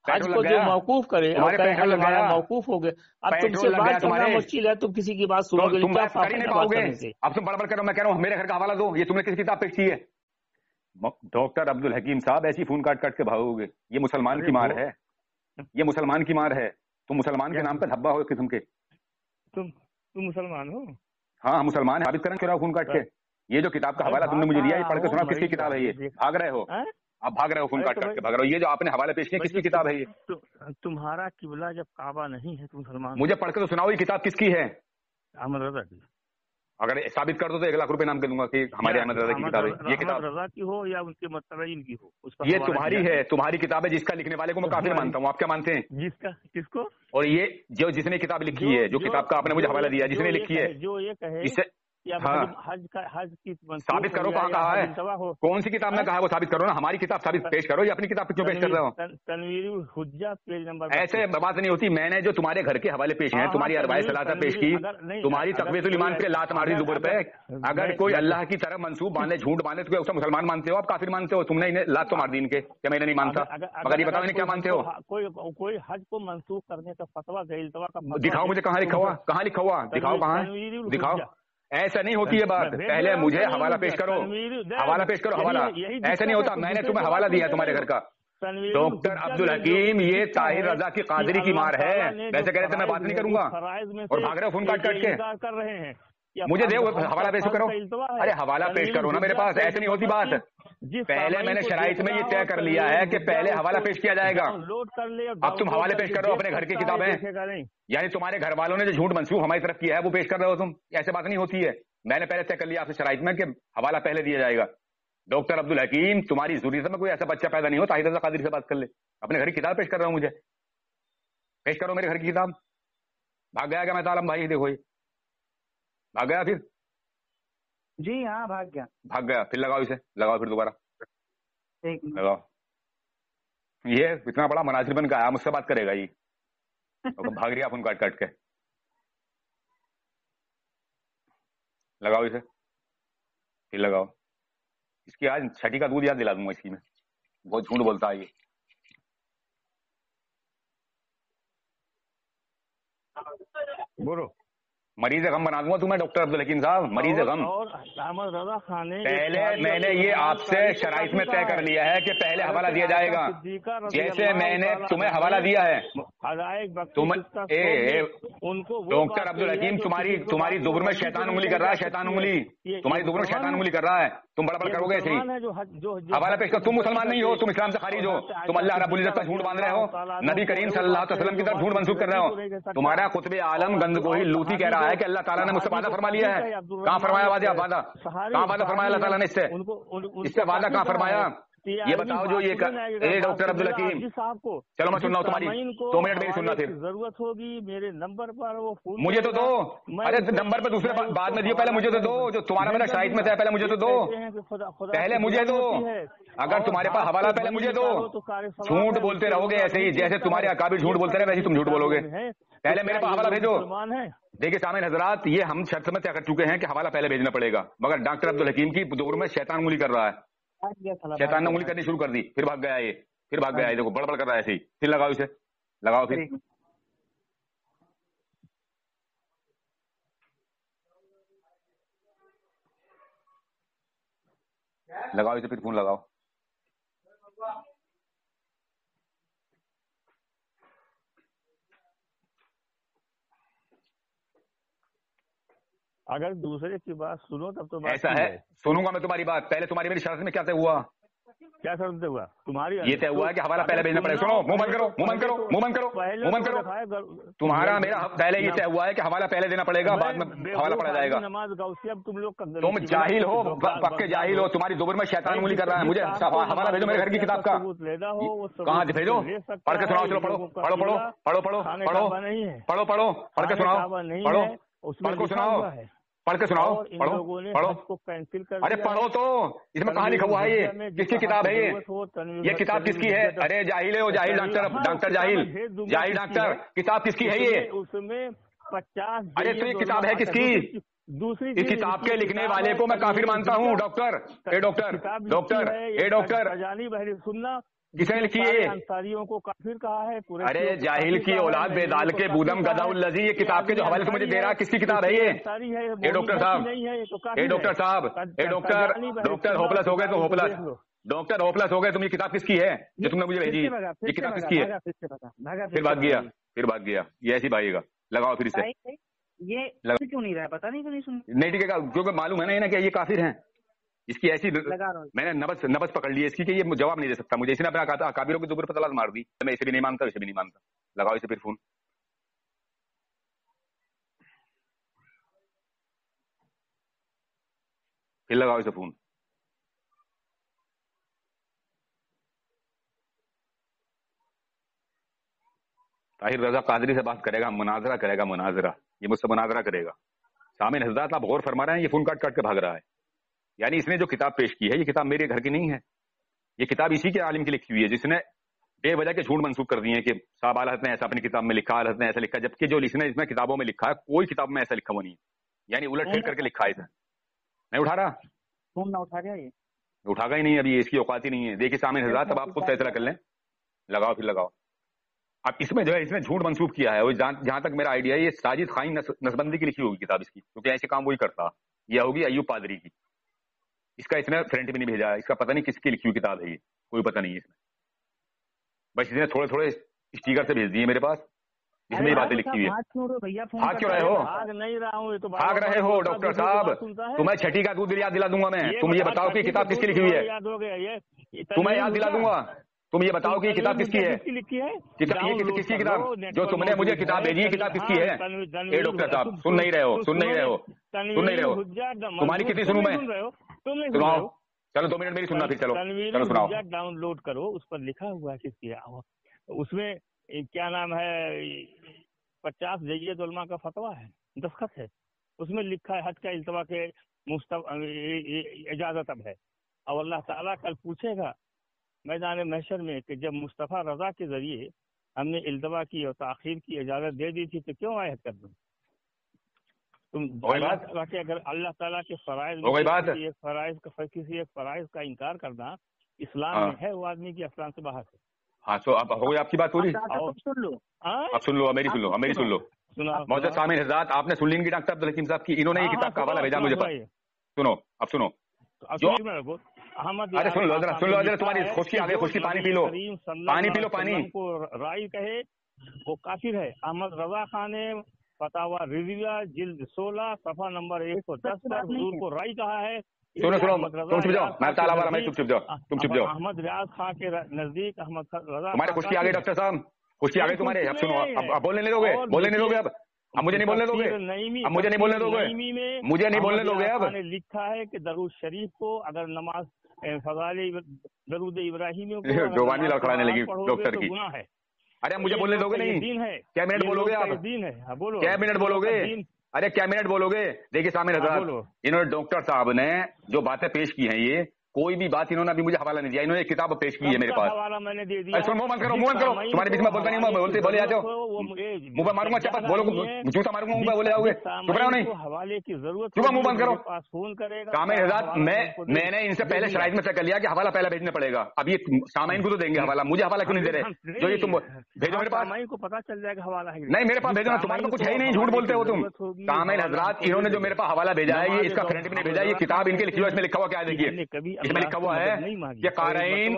हज को जो मौकूफ करे और हमारा मौकूफ हो गए। अब तुमसे बात करना मुश्किल है, तुम किसी की बात सुनोगे तुम बात कर ही नहीं पाओगे। अब तुम बड़बड़ करो, मैं कह रहा हूँ मेरे घर का हवाला दो, ये तुमने किसी किताब पेश की है? डॉक्टर अब्दुल हकीम साहब ऐसी फोन काट काट के भागोगे, ये मुसलमान की मार है, ये मुसलमान की मार है। तुम मुसलमान के नाम पे धब्बा हो किस्म के। तुम मुसलमान हो? हाँ मुसलमान है, साबित करें क्यों फोन काट के। ये जो किताब का हवाला तुमने मुझे दिया, ये पढ़ के सुना, किसकी किताब है ये? भाग रहे हो आप, भाग रहे हो, फोन काट काट के भाग रहे हो। ये जो आपने हवाले पेश किया किसकी किताब है ये? तुम्हारा किबला जब काबा नहीं है, तुम मुसलमान। मुझे पढ़ के तो सुनाओ, ये किताब किसकी है? अहमद रजा की। अगर साबित कर दो तो 1 लाख रुपए नाम के दूंगा कि हमारे अहमद रजा की किताब है ये किताब। रजा की हो या उनके मतबईन की हो, ये तुम्हारी है, तुम्हारी किताब है। जिसका लिखने वाले को मैं काफिर मानता हूँ, आप क्या मानते हैं? जिसका, किसको? और ये जो जिसने किताब लिखी है, जो किताब का आपने मुझे हवाला दिया, जिसने लिखी है, जो ये कहे इससे हाँ हज की साबित करो, कहाँ कहा है? कौन सी किताब में कहा है वो साबित करो ना। हमारी किताब साबित पेश करो, या अपनी किताब क्यों पेश कर रहे हो? Tanvirul Hujja page number. ऐसे बात नहीं होती। मैंने जो तुम्हारे घर के हवाले पेश हैं, तुम्हारी अरबाए सलाता पेश की, तुम्हारी तकवीतुल ईमान पे लात मारी जुबर पे। अगर कोई अल्लाह की तरफ मंसूब बांधे, झूठ बांधे, तो उसे मुसलमान मानते हो आप, काफिर मानते हो? तुमने इन्हें लात तो मार दी इनके, क्या मैंने नहीं मानता? मगर ये बताओ इन्हें क्या मानते हो? कोई हज को मंसूब करने का फतवा दिखाओ मुझे, कहाँ लिखा हुआ, कहाँ लिखा हुआ? दिखाओ कहाँ, दिखाओ। ऐसा नहीं होती है बात। पहले मुझे हवाला पेश करो, हवाला पेश करो, हवाला। ऐसा नहीं होता। मैंने तुम्हें हवाला दिया तुम्हारे घर का। डॉक्टर अब्दुल हकीम ये ताहिर रजा की कादरी की मार है। वैसे कह रहे थे मैं बात नहीं करूंगा और भाग रहे हो फोन काट काट के। कर रहे हैं, मुझे दे हवाला पेश करो। अरे हवाला पेश करो ना मेरे पास। ऐसे नहीं होती बात। पहले मैंने शराइत में ये तय कर लिया है कि पहले हवाला पेश किया जाएगा। लोड कर ले, अब तुम हवाले पेश करो अपने घर की किताबें। यानी तुम्हारे घर वालों ने जो झूठ मंसूब हमारी तरफ किया है वो पेश कर रहे हो तुम। ऐसे बात नहीं होती है। मैंने पहले तय कर लिया आपसे शराइत में कि हवाला पहले दिया जाएगा। डॉक्टर अब्दुल हकीम तुम्हारी ज़ुर्रियत में कोई ऐसा बच्चा पैदा नहीं हो ताहिर रज़ा कादरी से बात कर ले। अपने घर की किताब पेश कर रहा हूँ, मुझे पेश करो मेरे घर की किताब। भाग गया क्या मैं तालम भाई? देखो ये भाग गया। फिर जी हाँ भाग गया, भाग गया। फिर लगाओ इसे, लगाओ फिर दोबारा लगाओ। ये इतना बड़ा मनाजिर बन का आया, मुझसे बात करेगा ये। भाग रही फोन काट काट के। लगाओ इसे, फिर लगाओ। इसकी आज छठी का दूध याद दिला दूंगा इसकी में। बहुत झूठ बोलता है ये। बोलो। मरीज गम बना दूंगा तुम्हें डॉक्टर अब्दुल हकीम साहब, मरीज गम। और अहमद रजा खान ने पहले मैंने ये आपसे शराइत में तय कर लिया है कि पहले हवाला दिया जाएगा। जैसे मैंने तुम्हें हवाला दिया है तुम उनको। डॉक्टर अब्दुल हकीम तुम्हारी दुबर में शैतान उंगली कर रहा है, शैतान उंगली तुम्हारी दुबर में शैतान उंगली कर रहा है। तुम बड़बड़ करोगे ऐसे ही। हवाला पेश कर। तुम मुसलमान नहीं हो, तुम इस्लाम से खारिज हो। तुम अल्लाह रब्बुल इज्जत का झूठ बांध रहे हो, नबी करीम सल्लल्लाहु अलैहि वसल्लम की तरफ झूठ मंसूब कर रहे हो। तुम्हारा कुतुब आलम गंदगोही लूती कह रहा है कि अल्लाह ताला ने मुझसे वादा फरमा लिया है। कहाँ फरमाया वादा? कहाँ वादा फरमाया अल्लाह ताला ने इससे वादा कहाँ फरमाया? ये बताओ जो ये डॉक्टर अब्दुल हकीम। चलो मैं सुन रहा हूँ तुम्हारी, 2 मिनट मेरी सुनना। फिर जरूरत होगी मेरे नंबर पर वो फोन मुझे तो दो। अरे नंबर पे दूसरे बाद में दियो, पहले मुझे तो दो। जो तुम्हारा मेरा शराइत में था पहले मुझे तो दो, पहले मुझे दो। अगर तुम्हारे पास हवाला पहले मुझे दो। झूठ बोलते रहोगे ऐसे ही, जैसे तुम्हारे अकाबिर झूठ बोलते रहे वैसे तुम झूठ बोलोगे। पहले मेरे पास हवाला भेजो। देखिए सामने हजरात, ये हम शर्त में तय कर चुके हैं कि हवाला पहले भेजना पड़ेगा। मगर डॉक्टर अब्दुल हकीम की दौर में शैतान उंगली कर रहा है। शैतान ने उंगली करनी शुरू कर दी, फिर भाग गया ये, फिर भाग गया ये। देखो बड़बड़ कर रहा है ऐसे ही। फिर लगाओ इसे, लगाओ फिर। लगाओ इसे, फिर फोन लगाओ। अगर दूसरे की बात सुनो तब तो बात ऐसा है। सुनूंगा मैं तुम्हारी बात। पहले तुम्हारी मेरी शर्त में क्या तय हुआ? क्या शर्त हुआ तुम्हारी? ये तय हुआ है कि हवाला पहले भेजना पड़ेगा। सुनो, मुंह बंद करो, मुंह बंद करो, मुंह बंद करो, मुंह बंद करो। तुम्हारा मेरा पहले ये तय हुआ है कि हवाला पहले देना पड़ेगा, बाद में हवाला पड़ा जाएगा। नमाज गौसी अब तुम लोग तुम जाहिल हो, पक्के जाहिल हो। तुम्हारी दुबर में शैतान उंगली कर रहा है। मुझे हवाला भेजो मेरे घर की किताब का। कहाँ भेजो? पढ़ के सुनाओ। चलो पढ़ो पढ़ो पढ़ो पढ़ो पढ़ो पढ़ो पढ़ो पढ़ो पढ़ के सुनाओ। पढ़ो पढ़ के सुनाओ। पढ़ के सुनाओ, और इन पढ़ो लोगों ने पढ़ो। हज को कैंसिल कर अरे दिया पढ़ो तो, इसमें कहाँ लिखा हुआ है ये? किसकी किताब है ये? ये किताब किसकी है? अरे जाहिल है वो, जाहिल डॉक्टर, डॉक्टर जाहिल, जाहिल डॉक्टर, किताब किसकी है ये? उसमें 50। अरे तो ये किताब है किसकी? दूसरी इस किताब के लिखने वाले को मैं काफिर मानता हूँ। डॉक्टर, ए डॉक्टर, डॉक्टर, ए डॉक्टर, जानी बहरी सुनना, किसने लिखी है? अंसारियों को काफिर कहा है पूरे। अरे जाहिल की औलाद, बेदाल के बूदम गदाउल्लजी, ये किताब के जो हवाले से मुझे दे रहा है, किसकी किताब है ये? ए डॉक्टर साहब, ए डॉक्टर साहब, ए डॉक्टर, डॉक्टर होपलेस हो गए तो होपलेस, डॉक्टर होपलेस हो गए तुम। ये किताब किसकी है जो तुमने मुझे भेजी? ये किताब किसकी है? फिर भाग गया, फिर भाग गया, ये ऐसी भागेगा। लगाओ फिर इसे। ये क्यों नहीं रहा है, पता नहीं क्यों नहीं सुन। नहीं टिकेगा, क्योंकि मालूम है ना कि ये काफिर हैं। इसकी ऐसी मैंने नबस पकड़ ली है इसकी कि ये जवाब नहीं दे सकता मुझे। इसने अपना काबिरों की दुबर पर तलाश मार दी। मैं इसे भी नहीं मानता, इसे भी नहीं मानता। लगाओ इसे फिर फोन। फिर लगाओ इसे फोन। ताहिर रजा कादरी से बात करेगा, मुनाजरा करेगा, मुनाजरा। ये मुझसे मुनाजरा करेगा। सामिन हजरत, आप गौर फरमा रहे हैं, ये फोन काट काट के भाग रहा है। यानी इसने जो किताब पेश की है, ये किताब मेरे घर की नहीं है। ये किताब इसी के आलिम की लिखी हुई है जिसने बेवजह के झूठ मंसूब कर दिए कि साहब आल हज़रत ने ऐसा अपनी किताब में लिखा, आल हज़रत ने ऐसा लिखा, जबकि जो इसने इसमें किताबों में लिखा है कोई किताब में ऐसा लिखा हुआ नहीं है। यानी उलट फेर करके लिखा है इसे। नहीं उठा रहा फोन, ना उठा रहा, ये उठागा ही नहीं अभी, इसकी औकात ही नहीं है। देखिए सामिन हजरत, अब आप खुद फैसला कर लें। लगाओ फिर लगाओ। अब इसमें जो है इसने झूठ मंसूब किया है, वो जहां तक मेरा आइडिया है, ये साजिद खाइन नसबंदी की लिखी होगी किताब इसकी, क्योंकि ऐसे काम वही करता। यह होगी अयूब पादरी की। इसका इसने फ्रेंड भी नहीं भेजा है, इसका पता नहीं किसकी लिखी हुई किताब है ये, कोई पता नहीं है इसमें। बस इसने थोड़े थोड़े स्टिकर से भेज दिए मेरे पास, जिसमें ये बातें लिखी हुई है। भाग क्यों रहे हो? भाग नहीं रहा हूँ, तो भाग रहे हो डॉक्टर साहब। तुम्हें छठी का दूध याद दिला दूंगा मैं। तुम ये बताओ कि किताब किसकी लिखी हुई है? याद हो गया ये, तुम्हें याद दिला दूंगा। तुम ये बताओ कि किताब किसकी है? लिखी है किताब ये किसकी किताब जो तुमने मुझे किताब भेजी है, किताब किसकी है? ए डॉक्टर साहब, सुन नहीं रहे हो, सुन नहीं रहे हो, सुन नहीं रहे हो। तुम्हारी कितनी सुनूं मैं? सुनाओ। चलो 2 मिनट मेरी सुनना फिर। चलो चलो सुनाओ। डाउनलोड करो, उस पर लिखा हुआ है किसकी है। उसमें क्या नाम है, 50 जय्यद उलमा का फतवा है, दस्तखत है। उसमें लिखा है हज का इल्तवा के इजाजत अब है। और अल्लाह ताला कल पूछेगा मैदान महशर में कि जब मुस्तफ़ा रजा के जरिए हमने इल्तवा की और ताखीर की इजाजत दे दी थी तो क्यों आयत कर दूं? तुम अगर अल्लाह ताला के फराइज किसी एक फराइज का इनकार करना इस्लाम में है, वो आदमी की इस्लाम से बाहर है। हाँ, तो अब हो गई आपकी बात पूरी। सुन लो, अब सुन लो, मेरी सुन लो, मेरी सुन लो। मौजूद सामिन हजरत, आपने सुन ली इनकी डॉक्टर अब्दुल हकीम साहब की, इन्होंने ये किताब का हवाला भेजा मुझे पास। सुनो, अब सुनो। अहमद, अरे सुन लो जरा, सुन लो जरा, तुम्हारी खुशकी आ गई, खुशकी। पानी पी लो, पानी पी लो, पानी को राई कहे वो काफिर है। अहमद रजा खान ने फतावा रिविया जिल्द 16 सफा नंबर 110 पर हुजूर को राई कहा है। सुनो सुनो, तुम चुप जाओ, मैं ताला वाला, मैं चुप जाओ, तुम चुप जाओ। अहमद रियाज खान के नजदीक अहमद रजा, तुम्हारे खुशकी आ गई डॉक्टर साहब, खुशकी आ गई तुम्हारे। अब सुनो, अब बोलने नहीं दोगे, बोलने नहीं दोगे। अब मुझे नहीं बोलने दोगे, अब मुझे नहीं बोलने दोगे, मुझे नहीं बोलने दोगे। अब लिखा है कि दरूद शरीफ को अगर नमाज फजाइल दरूद इब्राहिमी जुबानी लड़खड़ाने लगी डॉक्टर की। गुनाह है। अरे मुझे बोलने दोगे नहीं? दिन है, क्या मिनट बोलोगे आप? दिन है, बोलो क्या मिनट बोलोगे? अरे क्या मिनट बोलोगे? देखिए सामिन हजरत, इन्होंने डॉक्टर साहब ने जो बातें पेश की हैं, ये कोई भी बात इन्होंने अभी मुझे हवाला नहीं दिया। इन्होंने एक किताब पेश की है मेरे पास, हवाला मैंने दे दिया। सुन, मुंह बंद करो, मुंह बंद करो। तुम्हारे बीच में बोलता नहीं, बोलते बोले जाते हो, मुंह पे मारूंगा चपत, बोलो जूता मारूंगा, मुंह पे बोले जाओगे। चुप रहो, नहीं हवाले की जरूरत, चुप, मुंह बंद करो। फोन करेगा सामिन हजरत, मैंने इनसे पहले शराइत में तय कर लिया कि हवाला पहले भेजना पड़ेगा। अब ये सामाइन को तो देंगे हवाला, मुझे हवाला क्यों नहीं दे रहे? जो ये तुम भेजो मेरे पास, को पता चल जाएगा हवाला है नहीं मेरे पास भेजो ना। तुम्हारे तो कुछ है ही नहीं, झूठ बोलते हो तुम। सामिन हजरत, इन्होंने जो मेरे पास हवाला भेजा है, ये इसका फ्रेंड भी नहीं भेजा। ये किताब इनके लिखी हुई है, इसमें लिखा हुआ क्या है? देखिए इसमें लिखा हुआ है कि क़ारीन,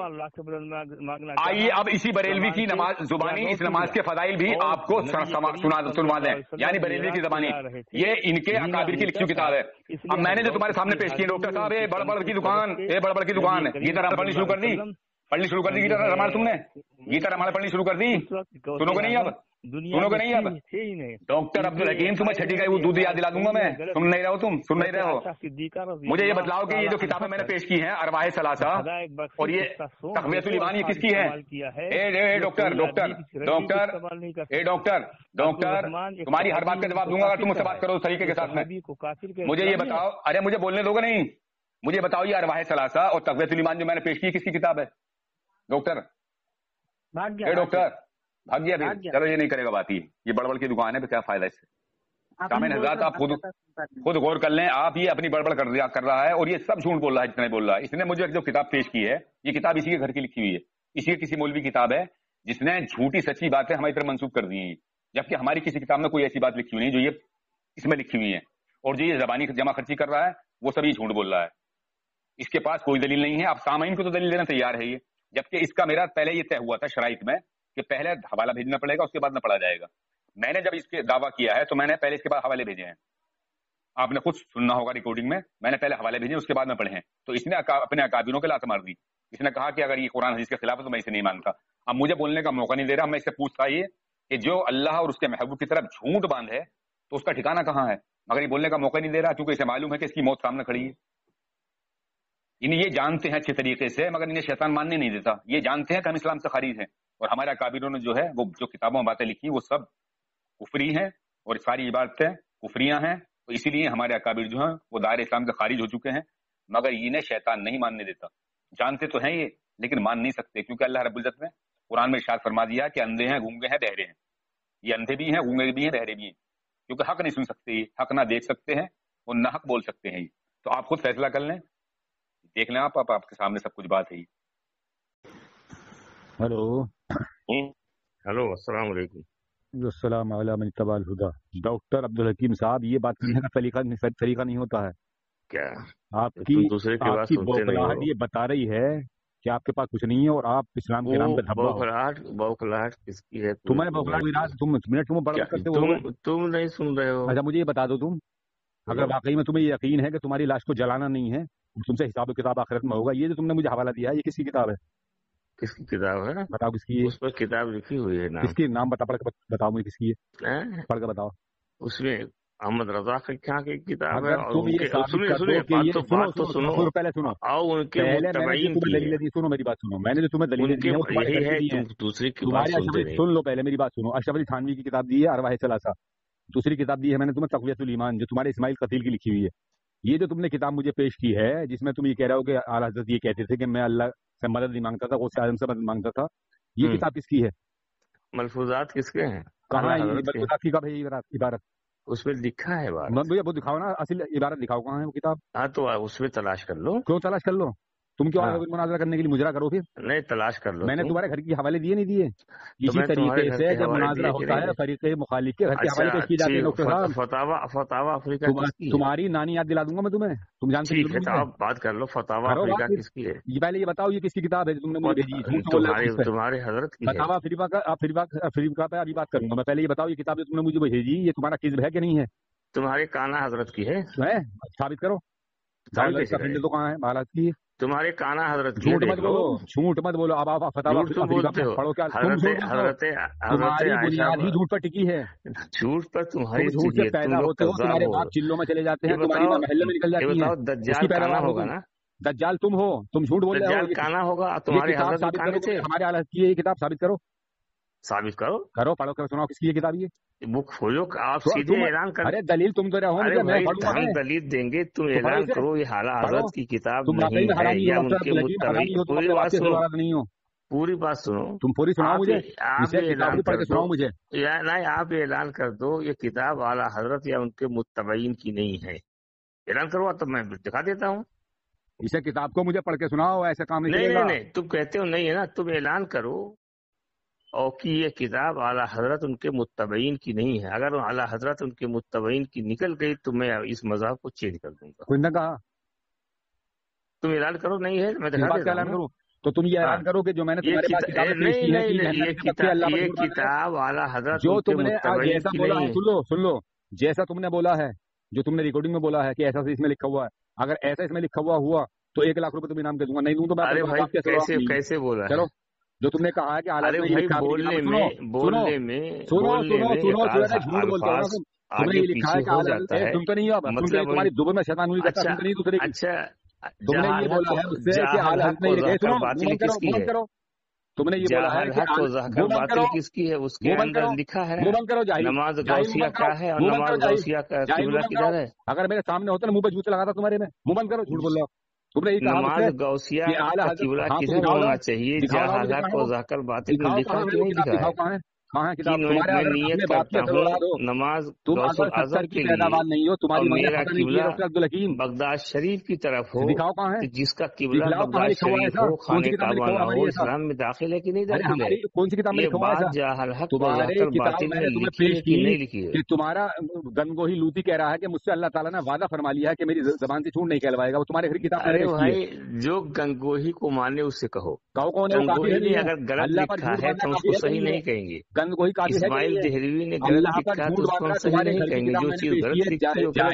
आइए अब इसी बरेलवी की नमाज जुबानी, इस नमाज के फदाइल भी आपको सुनवा दें। यानी बरेलवी की जबानी, ये इनके अकाबिर की लिखी हुई किताब है। अब मैंने जो तुम्हारे सामने पेश की, डॉक्टर साहब, ये बड़बड़ की दुकान, ये बड़बड़ की दुकान, गीता पढ़नी शुरू कर दी, गीता रामायण तुमने गीता रामायण पढ़नी शुरू कर दी। सुनोगे नहीं? अब दुनिया सुनोगे में नहीं अब? थे ही नहीं। डॉक्टर अब्दुल हकीम, तुम्हें छठी का वो दूध याद दिला दूंगा मैं, सुन नहीं रहे हो तुम, सुन नहीं रहे हो। मुझे ये बतलाओ कि ये जो किताबें मैंने पेश की हैं, अरवाह सलासा और ये तक़वियतुल ईमान, ये किसकी है? ए डॉक्टर डॉक्टर डॉक्टर ए डॉक्टर डॉक्टर, तुम्हारी हर बात का जवाब दूंगा अगर तुम मुझसे बात करो तरीके के साथ में। मुझे ये बताओ, अरे मुझे बोलने दोगे नहीं? मुझे बताओ ये अरवाह सलासा और तक़वियतुल ईमान जो मैंने पेश की किसकी किताब है? डॉक्टर भाग गया डॉक्टर भाग गया भी, चलो ये नहीं करेगा बात। ये बड़बड़ की दुकान है, तो क्या फायदा इससे? शामिल हजरात, आप खुद गौर कर लें, आप ये अपनी बड़बड़ कर रहा है और ये सब झूठ बोल रहा है जितने बोल रहा है। इसने मुझे जो किताब पेश की है, ये किताब इसी के घर की लिखी हुई है, इसी के किसी मौलवी की किताब है जिसने झूठी सच्ची बातें हमारी तरफ मंसूब कर दी हैं, जबकि हमारी किसी किताब में कोई ऐसी बात लिखी हुई नहीं जो ये इसमें लिखी हुई है। और जो ये जबानी जमा खर्ची कर रहा है वो सब ये झूठ बोल रहा है, इसके पास कोई दलील नहीं है। आप सामाइन को तो दलील देना तैयार है ये, जबकि इसका मेरा पहले ये तय हुआ था शराइत में कि पहले हवाला भेजना पड़ेगा, उसके बाद में पढ़ा जाएगा। मैंने जब इसके दावा किया है तो मैंने पहले इसके बाद हवाले भेजे हैं, आपने खुद सुनना होगा रिकॉर्डिंग में, मैंने पहले हवाले भेजे उसके बाद में पढ़े हैं। तो इसने अपने अकाबिरों के लात मार दी, इसने कहा कि अगर ये कुरान हदीस के खिलाफ है तो मैं इसे नहीं मानता। अब मुझे बोलने का मौका नहीं दे रहा, मैं इससे पूछता ये कि जो अल्लाह और उसके महबूब की तरफ झूठ बांध है तो उसका ठिकाना कहाँ है, मगर ये बोलने का मौका नहीं दे रहा क्योंकि इसे मालूम है कि इसकी मौत सामने खड़ी है। इन्हें ये जानते हैं अच्छे तरीके से, मगर इन्हें शैतान मानने नहीं देता। ये जानते हैं कि हम इस्लाम से खारिज हैं और हमारे अकाबिरों ने जो है वो जो किताबों में बातें लिखी वो सब कुफरी हैं और सारी इबादतें कुफरियां हैं। तो इसीलिए हमारे अकाबिर जो हैं वो दायरे इस्लाम से खारिज हो चुके हैं, मगर इन्हें शैतान नहीं मानने देता। जानते तो हैं ये लेकिन मान नहीं सकते, क्योंकि अल्लाह रब्बुल इज्जत ने कुरान में इरशाद फरमा दिया कि अंधे हैं, गूंगे हैं, बहरे हैं। ये अंधे भी हैं, गूंगे भी हैं, बहरे भी हैं, क्योंकि हक नहीं सुन सकते, ये हक ना देख सकते हैं और ना हक बोल सकते हैं। तो आप खुद फैसला कर लें, देख लें आप आपके सामने सब कुछ बात है। हेलो हेलो, अस्सलाम वालेकुम। अस्सलाम वालेकुम तबाल हुदा। डॉक्टर अब्दुल हकीम साहब, ये बात करने का तरीका नहीं होता है क्या? आपकी दूसरे की बात सुनते नहीं हो। ये बता रही है कि आपके पास कुछ नहीं है और आप इस्लाम के नाम पे धब्बा हो। बौखलाहट किसकी है? तुम्हें बौखलाहट, तुम मिनट तुम बड़ा करते हो, तुम नहीं सुन रहे हो। अच्छा मुझे ये बता दो, तुम अगर वाकई में तुम्हें यकीन है कि तुम्हारी लाश को जलाना नहीं है, तुमसे हिसाब किताब आखिरत में होगा, ये जो तुमने मुझे हवाला दिया है ये किसकी किताब है? किसकी किताब है? बताओ किसकी है? उस पर किताब लिखी हुई है, नाम किसकी? नाम बताओ मुझे किसकी है, पढ़ के बताओ। उसमें अहमद रजा खां की किताब है। बात तो सुनो, पहले सुनो, और उनके दलील दी, सुनो मेरी बात सुनो, मैंने जो तुम्हें दलील दी है दूसरी की बात सुन लो, पहले मेरी बात सुनो। अशरफ अली थानवी की किताब दी है अरवाह सलासा, दूसरी किताब दी है मैंने तुम्हें तक़वियतुल ईमान, जो तुम्हारे इस्माइल कतील की लिखी हुई है। ये जो तुमने किताब मुझे पेश की है जिसमें तुम ये कह रहे हो कि आला हज़रत ये कहते थे कि मैं अल्लाह से मदद नहीं मांगता था, गौसे आज़म से मदद मांगता था, ये किताब किसकी है? मलफूजात किसके हैं? कहाँ है मलफूजात की? कब है इबारत? उसमें लिखा है बात। भैया वो दिखाओ ना, असल इबारत दिखाओ, कहाँ है वो किताब? हाँ तो उसमें तलाश कर लो। क्यों तलाश कर लो? तुम क्यों मुनाजरा करने के लिए मुजरा करो? फिर नहीं, तलाश कर लो। मैंने तुम्हारे घर के हवाले दिए नहीं दिए? इसी तरीके से जब मुनाजरा होता है फरीक़े मुखालिफ के घर के हवाले पेश किए जाते हैं। डॉक्टर साहब, फतावा अफ्रीका तुम्हारी नानी याद दिला दूंगा मैं तुम्हें, तुम जानते हो। आप बात कर लो, फतावा अफ्रीका किसकी है? ये पहले ये बताओ, ये किसकी किताब है जो तुमने मुझे भेजी? तुम्हारे हजरत की फतावा अफ्रीका पे अभी बात करूंगा मैं। पहले ये बताओ, ये किताब जो तुमने मुझे भेजी ये तुम्हारा किज़्ब है कि नहीं है? तुम्हारे काना हजरत की है? साबित करो। तो कहाँ है? बालात की तुम्हारे काना हजरत की। झूठ मत बोलो, झूठ मत बोलो। अब आप फतावा पढ़ो क्या? तुम्हारी बुनियाद ही झूठ पर टिकी है। झूठ पर तुम्हारी झूठ से पैदा होते हो, तुम्हारे बाप चिल्लों में चले जाते हैं, तुम्हारी महल्ले में निकल जाती है। दज्जाल काना होगा ना? दज्जाल तुम हो, तुम झूठ बोल रहे हो। काना होगा तुम्हारे हजरत हमारे हालत की है ये किताब, साबित करो। साबित करो, पढ़ो कर सुनाओ किसकी ये किताब? ये बुक खोलो, आप सीधे ऐलान कर। अरे दलील तुम तो रहो, हम दलील देंगे, तुम ऐलान करो ये हाला हजरत की किताब नहीं है या उनके मुत्तबी। नहीं हो, पूरी बात सुनो, तुम पूरी सुनाओ मुझे, आप ऐलान कर दो मुझे। नहीं, आप ऐलान कर दो ये किताब आला हजरत या उनके मुत्तबईन की नहीं है। ऐलान करो तो मैं दिखा देता हूँ। इसे किताब को मुझे पढ़ के सुनाओ, ऐसा काम नहीं। तुम कहते हो नहीं है ना, तुम ऐलान करो और कि ये किताब आला हजरत उनके मुत्तबईन की नहीं है। अगर आला हजरत उनके मुत्तबईन की निकल गई तो मैं इस मज़हब को चेंज कर दूंगा। कोई ना कहा, तुम ऐलान करो नहीं है, मैं दिखा देता हूं। तो तुम ये ऐलान करो कि जो मैंने तुम्हारे पास किताब पेश की है, ये किताब आला हजरत जो तुमने जैसा बोला है, सुन लो, जैसा तुमने बोला है, जो तुमने रिकॉर्डिंग में बोला है कि ऐसा इसमें लिखा हुआ है, अगर ऐसा इसमें लिखा हुआ तो 1 लाख रुपए तुम इनाम दे दूंगा। नहीं दूं तो मैं कैसे बोला? चलो جو تم نے کہا ہے کہ ارے بھائی بولنے میں جھوٹ بولتے ہو تم نے یہ لکھا ہے کہ تم تو نہیں ہو مطلب تمہاری دبئی میں شیطان ہوئی کرتا تم تو نہیں دوسرے کی. اچھا تم نے یہ بولا ہے اس سے کہ اعلی حضرت نے یہ کرو تم نے یہ بولا ہے کہ باطل کس کی ہے اس کے اندر لکھا ہے نماز غوثیہ کیا ہے اور نماز غوثیہ کا قبلہ کدھر ہے. اگر میرے سامنے ہوتا نا منہ پہ جوتے لگاتا تمہارے میں منہ بند کرو جھوٹ بول رہے ہو. تم نے یہ کہا نماز غوثیہ کا قبلہ کدھر ہونا چاہیے جہاں حق و ذاکر باطل میں لکھا کہ نہیں لکھا ہے. میں نیت کرتا ہوں نماز غوث الاعظم کے لیے اور میرا قبلہ بغداد شریف کی طرف ہو جس کا قبلہ بغداد شریف ہو خانہ کعبہ نہ ہو اسلام میں داخل ہے کہ نہیں داخل ہے. کون سی کتاب میں یہ بات جہل حق و ذاکر باطل میں لکھی ہے کہ نہیں لکھی ہے. تمہارا گنگوہی لوتی کہہ رہا ہے کہ مجھ سے اللہ تعالیٰ نے وعدہ فرما لیا ہے کہ میری زبان سے جھوٹ نہیں کہلوائے گا. وہ تمہارے گھر کی کتاب. ارے بھائی جو گنگوہی کو مانے اس سے کہو. گنگوہی نے اگر غلط لکھا ہے تو اس کو صحیح نہیں کہیں گے. اسماعیل دہلوی نے غلط لکھا تو اس کو صحیح نہیں کہیں گے. جو چیز غلط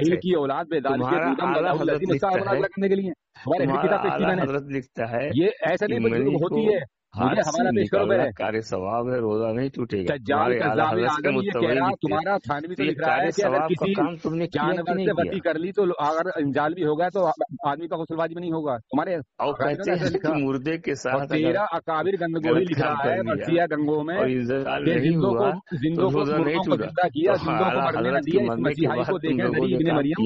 لکھتی ہے وہ غلط ہے. تمہارا اعلیٰ حضرت لکھتا ہے یہ ایسا نہیں ہوتی ہے. کار ثواب ہے روزہ نہیں ٹوٹے گا. تمہارا تھانوی تو لکھ رہا ہے کہ اگر کسی جانور سے وتی کر لی تو اگر انجال بھی ہوگا تو آدمی کا غسل واجب نہیں ہوگا. تمہارے مردے کے ساتھ تیرا اکابر گنگوہی لکھ رہا ہے مرثیہ گنگوں میں زندوں کو زندہ کیا مسیحائی کو دیکھے ابن مریم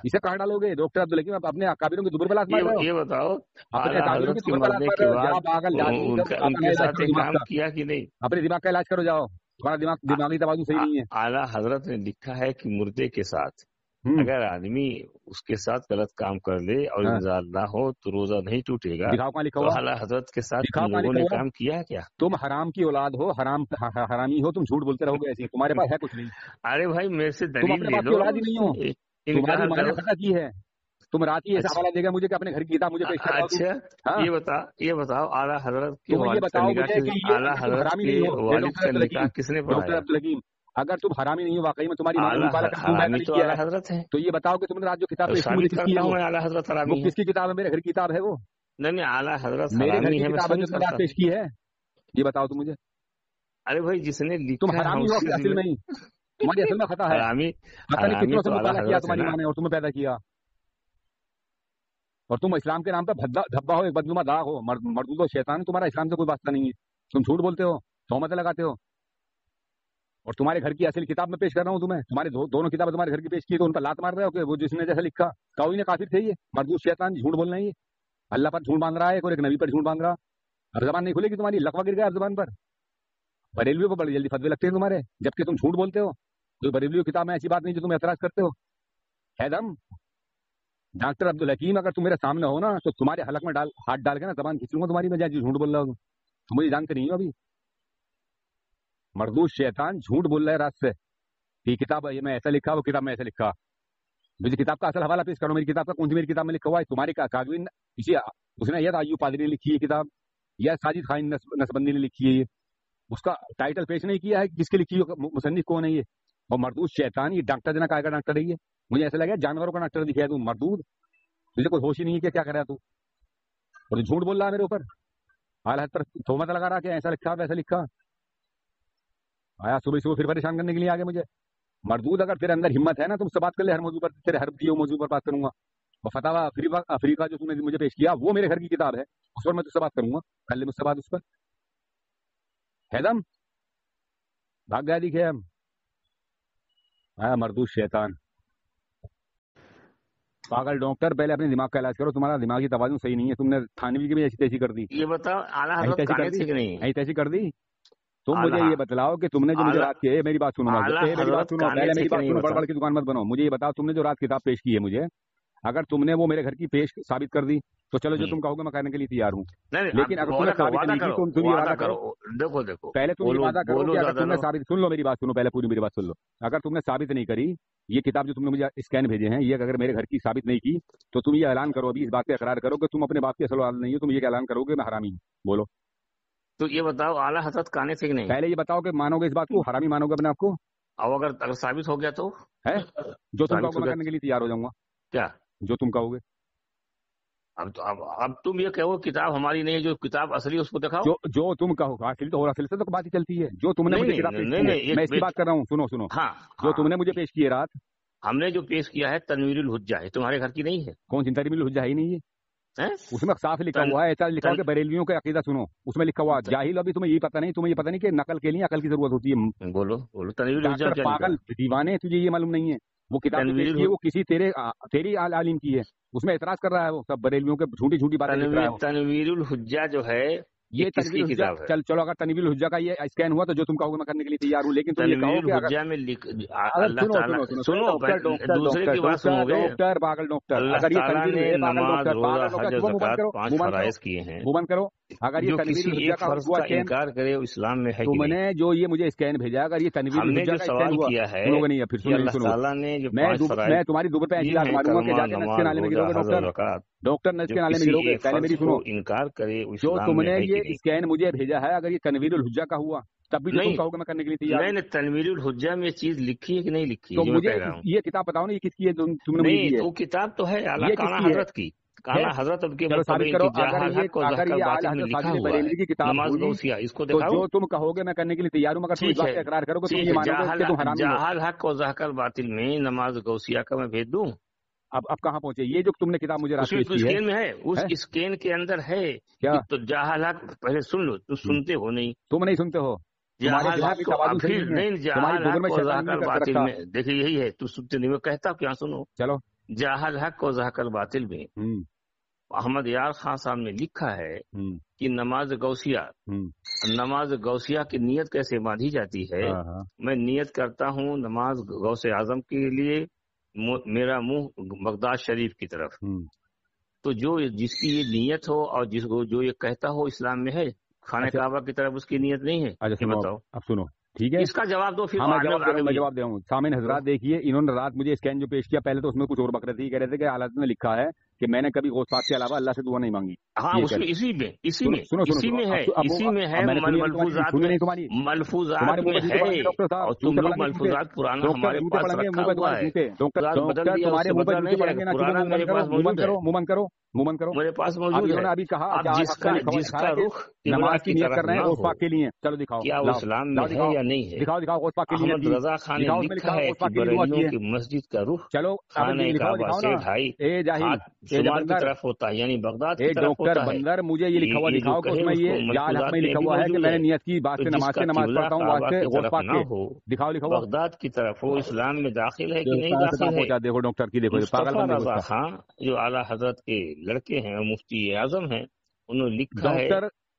اسے کہاں ڈالو گے. ڈاکٹر عبدالحکیم آپ اپنے اکابروں کے دوبر بلاس مار رہے ہو. یہ بتاؤ اپنے اکابروں کے دوبر بلاس مار رہے ہو. ان کے ساتھ کام کیا کہ نہیں. اپنے دماغ کا علاج کرو جاؤ. تمہارا دماغی توازن صحیح نہیں ہے. اعلیٰ حضرت نے لکھا ہے کہ مردے کے ساتھ اگر آدمی اس کے ساتھ غلط کام کر لے اور انزال نہ ہو تو روزہ نہیں ٹوٹے گا. تو اعلیٰ حضرت کے ساتھ تم لوگوں نے کام کیا کیا. تم حرام کی اولاد ہو حرامی ہو تم جھوٹ بولتے رہو گے ایسے. تمہارے پاس ہے کچھ نہیں. ارے بھائی میرے سے دلیل لے لو. اولاد ہی نہیں ہو. تمہاری ماں نے پتہ کی ہے. تم رات ہی ایسا حوالہ دے گا مجھے کہ اپنے گھر کی کتاب مجھے پیش کرواؤ. اچھا یہ بتاؤ اعلیٰ حضرت کے والد کا نکاح اعلیٰ حضرت کے والد کا نکاح کس نے پڑھایا. اگر تم حرامی نہیں ہو واقعی میں تمہاری حرامی تو اعلیٰ حضرت ہے. تو یہ بتاؤ کہ تم نے رات جو کتاب پیش کی اعلیٰ حضرت حرامی کس کی کتاب ہے. میرے گھر کی کتاب ہے. وہ نہیں اعلیٰ حضرت میرے گھر کی کتاب ہے جو تم نے پیش کی ہے. یہ بتاؤ تم مجھے. ارے بھائی جس نے تم حرامی ہو اصل میں نہیں. تمہاری اصل میں خطا ہے. کتنوں سے مطالعہ کیا تمہاری ماں نے اور تمہیں پیدا کیا. اور تم اسلام کے نام پہ دھبا ہو ایک بدنما داغ ہو مردود و شیطان. تمہارا اسلام سے کوئی واسطہ نہیں ہے. تم جھوٹ بولتے ہو تہمتیں لگاتے ہو. اور تمہارے گھر کی اصل کتاب میں پیش کر رہا ہوں تمہیں. تمہارے دونوں کتابیں تمہارے گھر کی پیش کی تو ان پر لات مار رہے ہو کہ وہ جس نے جیسا لکھا کاوی نے کافر تھے. یہ مردود شیطان جھوٹ بولنا ہے. اللہ پر جھوٹ باندھ رہا ہے اور ایک نبی پر جھوٹ باندھ رہا. اب زبان نہیں کھلے گی تمہاری. لقوہ گر گیا اب زبان پر. بریلویوں کو بڑی جلدی فتوے لگتے ہیں تمہارے جبکہ تم جھوٹ بولتے ہو. تو بریلویوں کی کتاب میں ایسی بات نہیں جو تم اعتراض کرتے ہو. ہے دم ڈاکٹر عبدالحکیم اگر تم میرے سامنے ہو نا تو تمہارے حلق میں ہاتھ ڈال کے نا زبان کھینچ لوں گا تمہاری. میں جائے جھوٹ بول رہا ہوں تو مجھے جانتے نہیں ہو. ابھی مردود شیطان جھوٹ بول رہا ہے رات سے. یہ کتاب یہ میں ایسا لکھا وہ کتاب میں ایسا لکھا. مجھے کتاب کا اصل حوالہ پیش کرو. میری کتاب کا کون سی میری کتاب میں لکھا ہوا ہے. تمہاری کاغذ اسی اس نے یہ ایوب پادری نے لکھی ہے کتاب یا ساجد خان نسبندی نے لکھی ہے. یہ اس کا ٹائٹل پیش نہیں کیا ہے کس کی لکھی ہے مصنف کون ہے. یہ اور مردود شیطان یہ ڈاکٹر جنا کا ڈاکٹر ہے. یہ مجھے ایسا لگا جانوروں کا ڈاکٹر دکھایا تو مردود. مجھے کوئی ہوش ہی نہیں ہے کہ کیا کر رہا تو. اور جھوٹ بول رہا ہے میرے اوپر. حالت پر تہمت لگا رہا کہ ایسا لکھا ویسا لکھا. آیا صبح صبح پھر پریشان کرنے کے لیے آگے مجھے. مردود اگر تیرے اندر ہمت ہے نا تم سے بات کر لے ہر موضوع پر. تیرے ہر دیو موضوع پر بات کروں گا. اور فتاوی افریقہ جو تم نے مجھے پیش کیا وہ میرے گھر کی کتاب ہے. اس پر میں تجھ سے بات کروں گا. کر لے مجھ سے بات اس پر. ہے دم بھاگ گیا دکھے ہم. آیا مردود شیطان پاگل ڈاکٹر. پہلے اپنے دماغ کا علاج کرو. تمہارا دماغی توازن صحیح نہیں ہے. تم نے تھانوی کی بھی ایسی تیسی کر دی. یہ بتاؤ اعلیٰ حضرت ایسی کر دی. تم مجھے یہ بتلاؤ کہ تم نے جو مجھے رات کی میری بات سنو پہلے میری بات سنو. بڑبڑ کی دکان مت بنو. مجھے یہ بتاؤ تم نے جو رات کتاب پیش کی ہے مجھے اگر تم نے وہ میرے گھر کی پیش ثابت کر دی تو چلو جو تم کہو گے میں کرنے کے لیے تیار ہوں. لیکن اگر تم نے ثابت نہیں کی تم یہ وعدہ کرو. دیکھو پہلے تم یہ وعدہ کرو کہ اگر تم نے ثابت سن لو میری بات سنو پہلے پوری میری بات سن لو. اگر تم نے ثابت نہیں کری یہ کتاب جو تم نے مجھے اسکین بھیجے ہیں یہ اگر میرے گھر کی ثابت نہیں کی تو تم یہ اعلان کرو ابھی اس بات پہ اقرار کرو کہ تم اپنے باپ کی اصل اولاد نہیں ہو. تم یہ اعلان کرو گے میں حرامی ہوں. بولو. تو یہ بتاؤ اعلیٰ حضرت کہنے سے نہیں. پہلے یہ بتاؤ کہ مانو گے اس بات کو حرامی مانو گے اپنے آپ کو. اب اگر ثابت ہو گیا تو ہے جو تم کہو گے میں کرنے کے لیے تیار ہو جاؤں گا. کیا جو تم کہو گے अब तुम ये कहो किताब हमारी नहीं है, जो किताब असली उसको दिखाओ। जो तुम कहो असली तो, और असली से तो बात ही चलती है। जो तुमने मुझे किताब पेश की है, मैं इसकी बात कर रहा हूँ, सुनो। हाँ, जो तुमने मुझे पेश की है रात, हमने जो पेश किया है तनवीरुल हुज्जा है, तुम्हारे घर की नहीं है। कौन सी तनवीरुल हुज्जा है ही नहीं है? उसमें साफ लिखा हुआ है, ऐसा लिखा हुआ है बरेलवियों का अकीदा सुनो, उसमें लिखा हुआ जाहिल। अभी तुम्हें ये पता नहीं कि नकल के लिए अकल की जरूरत होती है। बोलो तनवीरुल हुज्जा क्या पागल दीवाने, तुझे ये मालूम नहीं है? वो किताब वो किसी तेरी आलिम की है, उसमें एतराज कर रहा है वो सब बरेलवियों के झूठी बातें। तनवीरुल हुज्जा जो है ये किसकी किताब है? चलो अगर तनवीरुल हुज्जा का ये स्कैन हुआ तो जो तुम कहोगे मैं करने के लिए तैयार हूँ, लेकिन तुम ये कहो कि हुज्जा में सुनो दूसरे की बात सुनोगे। डॉक्टर पागल डॉक्टर, अगर ये नमाज रोजा हज ज़कात 5 फराइज किए हैं, वो बंद करो। अगर ये तनवीरुल हुज्जा का हुआ इनकार करे इस्लाम में है, तुमने जो ये मुझे स्कैन भेजा, अगर ये तनवीरुल हुज्जा का सवाल किया है, सुनोगे नहीं? फिर मैं तुम्हारी दुबर पे ऐसी मारूंगा कि जाके नस के नाले में गिरोगे डॉक्टर नस के नाले में गिरोगे। पहले मेरी सुनो, इनकार करे जो तुमने ये स्कैन मुझे भेजा है, अगर ये तनवीरुल हुज्जा का हुआ तब भी तुम कहोगे मैं करने के लिए तैयार। नहीं, तनवीरुल हुज्जा में चीज लिखी है कि नहीं लिखी? तो मुझे ये किताब बताओ ना, ये किसकी है तुमने मुझे दी है? वो किताब तो है आला काना हजरत की, काना हजरत के साबित करो। अगर ये की किताब नमाज गौसिया, इसको दिखाओ। जो तुम कहोगे मैं करने के लिए तैयार हूँ, मगर तुम इस बात से इकरार करोगे तो ये मानोगे कि तुम हरामी हो। जहाल हक और ज़हकल बातिल में नमाज गौसिया का मैं भेज दूं। अब कहाँ पहुंचे? ये जो तुमने किताब मुझे स्कैन में है, उस स्कैन के अंदर है क्या? तो जहाल हक पहले सुन लो, तुम सुनते हो नहीं? तुम नहीं सुनते हो? जहाल हक फिर नहीं, जहाल हक और ज़हकल बातिल में देखिए यही है, तुम सुनते नहीं। मैं कहता हूँ क्या, सुनो। चलो, जहाल हक और ज़हकल बातिल में अहमद यार खान साहब ने लिखा है कि नमाज गौसिया की नियत कैसे बांधी जाती है। मैं नियत करता हूँ नमाज गौसे आजम के लिए, मेरा मुंह बगदाद शरीफ की तरफ। तो जिसकी ये नियत हो और जिसको जो ये कहता हो इस्लाम में है, खाने काबा की तरफ उसकी नियत नहीं है। अच्छा बताओ, अब सुनो, ठीक है, इसका जवाब दो। फिर मैं जवाब दे रहा हूँ। सामीन हजरात देखिए, इन्होंने रात मुझे स्कैन जो पेश किया, पहले तो उसमें कुछ और बक रहे थे, कह रहे थे कि हालत में लिखा है कि मैंने कभी गौस पाक के अलावा अल्लाह से दुआ नहीं मांगी। हाँ, उसमें इसी में है मलफूजात में है। और तुम लोग मलफूजात पुराना हमारे पास रखा हुआ है, तुम्हारे मुंह पे जूते पड़ेंगे ना, पुराना मेरे पास मौजूद है। मुमन करो, मेरे पास मौजूद है। अभी कहा जिसका रुख नमाज की नियत कर रहे हैं गौस पाक के लिए। चलो दिखाओ, क्या वो इस्लाम में है या नहीं है? दिखाओ गौस पाक के लिए। अहमद रजा खान ने लिखा है कि बरेलियों की मस्जिद का रुख चलो खाने काबा से 2.5 शुमाल की तरफ होता है, यानी बगदाद की तरफ होता है। बंदर, मुझे ये लिखा हुआ दिखाओ कि उसमें ये जाल हक में लिखा हुआ है कि मैंने नियत की बात से नमाज पढ़ता हूँ वास्ते गौस पाक के। दिखाओ लिखा हुआ बगदाद की तरफ हो, इस्लाम में दाखिल है कि नहीं दाखिल है? देखो डॉक्टर की, देखो मुस्तफा रजा खान जो आला हजरत के लड़के हैं, मुफ्ती आजम हैं, उन्होंने लिखा है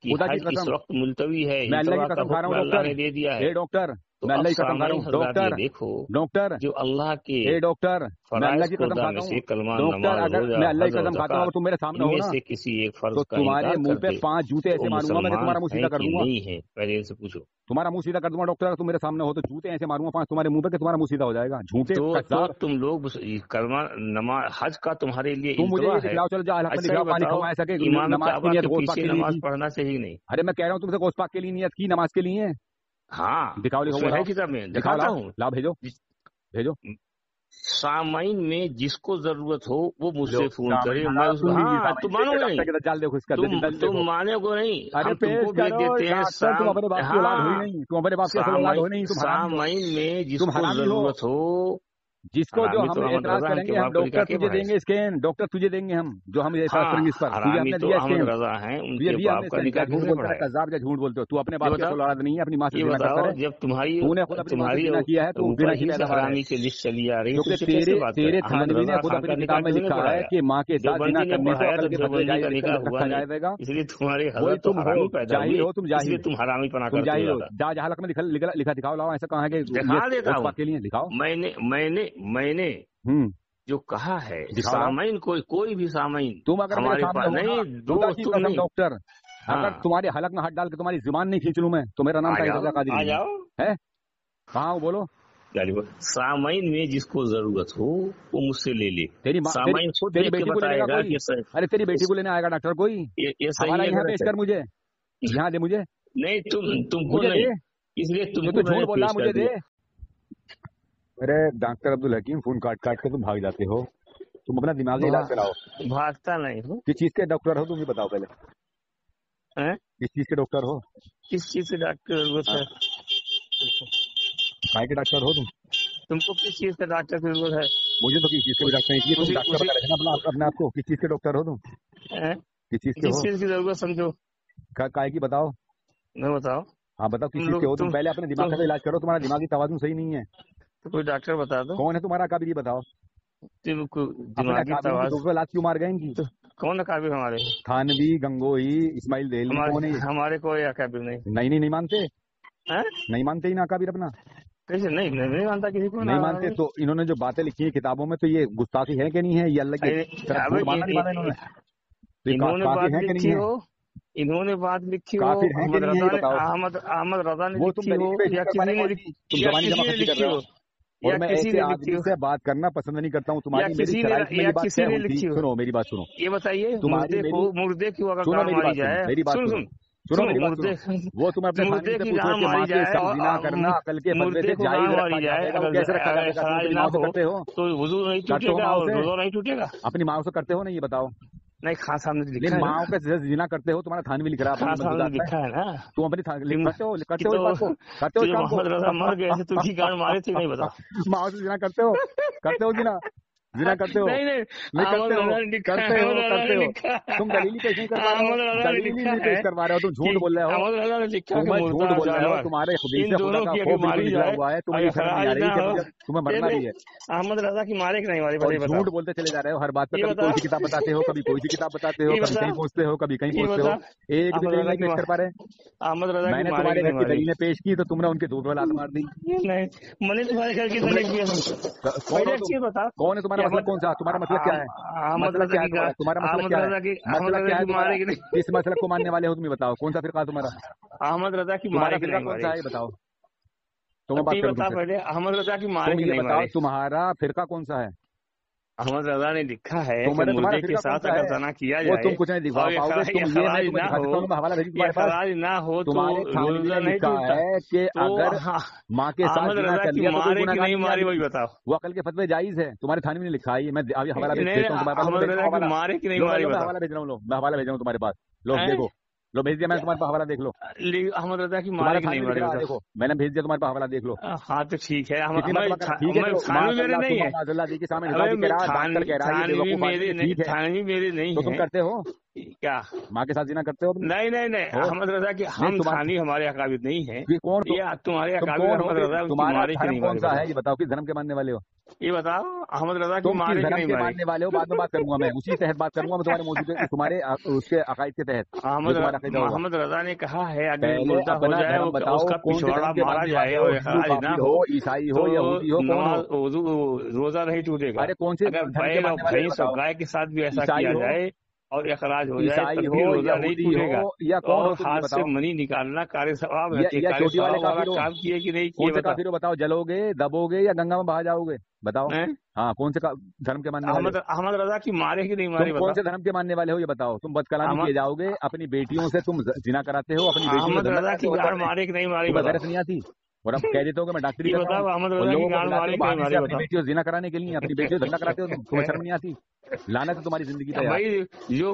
कि हज इस वक्त मुलतवी है, अल्लाह ने दे दिया है। डॉक्टर मैं अल्लाह की कसम खा रहा हूँ डॉक्टर, देखो डॉक्टर जो अल्लाह के डॉक्टर मैं अल्लाह की कसम खाता हूँ डॉक्टर, अगर मैं अल्लाह की कसम खाता हूँ तुम मेरे सामने हो ना, से किसी एक फर्ज तो तुम्हारे मुंह पे 5 जूते ऐसे मारूंगा मैं कि तुम्हारा मुंह सीधा कर दूंगा। नहीं है, पहले से पूछो, तुम्हारा मुंह सीधा कर दूंगा डॉक्टर। अगर तुम मेरे सामने हो तो जूते ऐसे मारूंगा 5 तुम्हारे मुंह पे कि तुम्हारा मुंह सीधा हो जाएगा। झूठे तो तुम लोग कलमा नमाज हज का तुम्हारे लिए नमाज पढ़ना चाहिए नहीं? अरे मैं कह रहा हूँ तुमसे गौस पाक के लिए नियत की, नमाज के लिए। हाँ, दिखाओ है किताब में, दिखाता हूँ। ला भेजो। सामाइन में जिसको जरूरत हो वो मुझसे फोन करे। हाँ, तुम मानोगे नहीं, देखो इसका तुम मानोगे नहीं। अरे तुमको भेज देते हैं, तुम अपने बाप की औलाद हो नहीं, तुम अपने बाप की औलाद हो नहीं। सामाइन में जिसको जरूरत हो, जिसको जो हम एतराज करेंगे हम डॉक्टर तुझे देंगे स्कैन, डॉक्टर तुझे देंगे हम, जो हम एतराज करेंगे इस पर। तुझे हमने दिया स्कैन, तुझे दिया हमने स्कैन। क्या झूठ बोलता है कज़्ज़ाब, क्या झूठ बोलते हो? तू अपने बाप की औलाद नहीं है, अपनी माँ से जिना करता है। जब तुम्हारी तूने खुद अपनी माँ से जिना किया है, तू बिना की हरामी की लिस्ट चली आ रही है। तेरे थानवी ने खुद अपनी किताब में लिखा है कि माँ के साथ जिना करने से अकल के फतवे जाएगा। इसलिए तुम्हारे हजरत तुम हरामी पैदा हुए हो, तुम जाहिल हो, तुम हरामी पना तुम जाहिल हो। जहालक में लिखा दिखाओ, लाओ ऐसा कहाँ है कि दिखा देता हूँ के लिए दिखाओ। मैंने जो कहा है सामाइन, कोई भी सामाइन तुम अगर हमारे पास नहीं, नहीं डॉक्टर, अगर तुम्हारे हलक में हाथ डाल के तुम्हारी जुबान नहीं खींच लूं मैं तो मेरा नाम आ जाओ है। कहाँ बोलो? सामाइन में जिसको जरूरत हो वो मुझसे ले ले। तेरी बेटी को लेगा कोई? अरे तेरी बेटी को लेने आएगा डॉक्टर कोई? हमारा यहाँ पेश कर, मुझे यहाँ दे, मुझे नहीं, तुमको नहीं, इसलिए तुमको झूठ बोल रहा, मुझे दे। अरे डॉक्टर अब्दुल हकीम, फोन काट के तुम भाग जाते हो। तुम अपना दिमागी इलाज कराओ। भागता नहीं हूँ। किस चीज के डॉक्टर हो तुम, ये बताओ पहले। हैं? किस चीज के डॉक्टर हो? किस चीज से डॉक्टर की जरूरत है? काय के डॉक्टर हो तुम? तुमको किस चीज का डॉक्टर की जरूरत है? मुझे तो किस चीज के भी डॉक्टर नहीं, तुम डॉक्टर बता रहे थे ना अपने आप को। किस चीज के डॉक्टर हो तुम? किस चीज के हो? किस चीज की जरूरत समझो? काय की बताओ। नहीं बताओ। हाँ बताओ किस चीज के हो तुम, पहले अपने दिमाग का इलाज करो। तुम्हारा दिमागी तवाज़ुन सही नहीं है। तो कोई डॉक्टर बता दो। कौन है तुम्हारा काबिल, ये बताओ। दिमागी तवाज़ुन लात क्यों मार गए इनकी? तो कौन है काबिल हमारे? थानवी, गंगोही, इस्माइल देहलवी, कौन है? हमारे कोई काबिल नहीं। नहीं मानते? नहीं मानते ही ना काबिल अपना? कैसे? नहीं मानता किसी को। नहीं मानते तो इन्होंने जो बातें लिखी है किताबों में, तो ये गुस्ताखी है कि नहीं है? ये अल्लाह की इन्होंने बात लिखी हो, काफिर है कि नहीं है बताओ। अहमद रजा ने वो तुम लिखी हो या किसी ने लिखी हो, और मैं ऐसे आदमी से बात करना पसंद नहीं करता हूँ। तुम्हारी किसी ने लिखी हो। सुनो मेरी बात सुनो। ये बताइए, मुर्दे क्यों अगर गाड़ मारी जाए? मेरी बात सुनो। वो तुम अपने मुर्दे की गाड़ मारी जाए करना अकल के बदले से कैसे करते हो? तो वुज़ू नहीं टूटेगा और रोज़ा नहीं टूटेगा। अपनी माँ से करते हो ना, ये बताओ। नहीं, खास सामने लिखा है। माँ का जिना करते हो, तुम्हारा थान भी लिख रहा है, लिखा है ना। तुम अपनी करते हो मर गए तुम ही गाड़ मारे थे, नहीं बता। माँ से जिना करते हो जिना करते हो? नहीं करते हो। तुम दलीली पेश नहीं करवा रहे हो, तुम झूठ बोल रहे हो। झूठ बोल रहे हो, तुम्हारे हुआ है, तुम्हें मरना भी है। अहमद रजा की मारे कि नहीं मारे? झूठ बोलते चले जा रहे हो हर बात पे। कभी कोई सी किताब बताते हो, कभी कोई सी किताब बताते हो, कभी कहीं पहुंचते हो, कभी कहीं पहुंचते हो। एक भी दलील नहीं पेश कर पा रहे। अहमद रजा मैंने तुम्हारे घर की दलीलें पेश की तो तुमने उनके धूप में लात मार दी। मैंने तुम्हारे घर की दलील बता। कौन है तुम्हारा मतलब? कौन सा तुम्हारा मतलब? क्या है मतलब? क्या है तुम्हारा मतलब? क्या है मतलब? क्या है किस मतलब को मानने वाले हो तुम? बताओ कौन सा फिरका तुम्हारा? अहमद रजा की तुम्हारा फिरका कौन सा है बताओ। तुम बात करो पहले। अहमद रजा की मारे की नहीं मारे? तुम्हारा फिरका कौन सा है? अहमद रजा ने लिखा है कि मुर्दे के साथ अगर तना किया जाए, तुम कुछ नहीं दिखा पाओगे। खराज ना हो तो रोज़ा नहीं टूटता है कि अगर माँ के साथ मारे कि नहीं मारे वही बताओ। वो अकल के फतवे जायज है, तुम्हारे थाने में नहीं लिखा है। मैं अभी हवाला भेज रजा की मारे कि नहीं मारे? हवाला भेज रहा हूँ, मैं हवाला भेज रहा हूँ तुम्हारे पास। लो देखो, लो भेज दिया मैंने तुम्हारे पास, हवाला देख लो। अहमद रजा की मारे कि नहीं मारे? देखो मैंने भेज दिया तुम्हारे पास, हवाला देख लो। हाँ तो ठीक है। मेरे नहीं है, थानवी मेरे नहीं तो तुम करते हो क्या? माँ के साथ जीना करते हो? नहीं अहमद रजा की हम थानी हमारे अकाबिद नहीं है। कौन तुम्हारे अकाबिद? अहमद रजा तुम्हारे धर्म कौन सा है ये बताओ, किस धर्म के मानने वाले हो ये बताओ। अहमद रजा की मारे धर्म के मानने वाले हो? बाद में बात करूंगा मैं, उसी तहत बात करूंगा मैं तुम्हारे मौजूद तुम्हारे उसके अकायद के तहत। अहमद रजा ने कहा है अगर मुर्दा हो जाए उसका पिछवाड़ा मारा जाए और इखराज ना हो, ईसाई हो, यहूदी हो, रोजा नहीं टूटेगा। अरे कौन से? अगर बैल और भैंस और गाय के साथ भी ऐसा किया जाए और इखराज हो जाए तब भी रोजा नहीं टूटेगा। या और हाथ से मनी निकालना कार्य सवाब है। छोटी वाले काम किए कि नहीं किए बताओ। जलोगे, दबोगे या गंगा में बहा जाओगे बताओ? हाँ कौन से धर्म के मानने वाले? अहमद रजा की मारे कि नहीं मारे? कौन से धर्म के मानने वाले हो ये बताओ। तुम बदकलामी किए जाओगे, अपनी बेटियों से तुम जिना कराते हो, अपनी बेटियों अहमद रजा की गाड़ मारे कि नहीं मारे? गैरत नहीं आती? और अब कह देते हो कि मैं डॉक्टरी बताओ। अहमद रजा की गाड़ मारे कि नहीं मारे? अपनी बेटियों जिना कराने के लिए अपनी बेटियों धंधा कराते हो, तुम्हें शर्म नहीं आती? लानत है तुम्हारी जिंदगी पे भाई। जो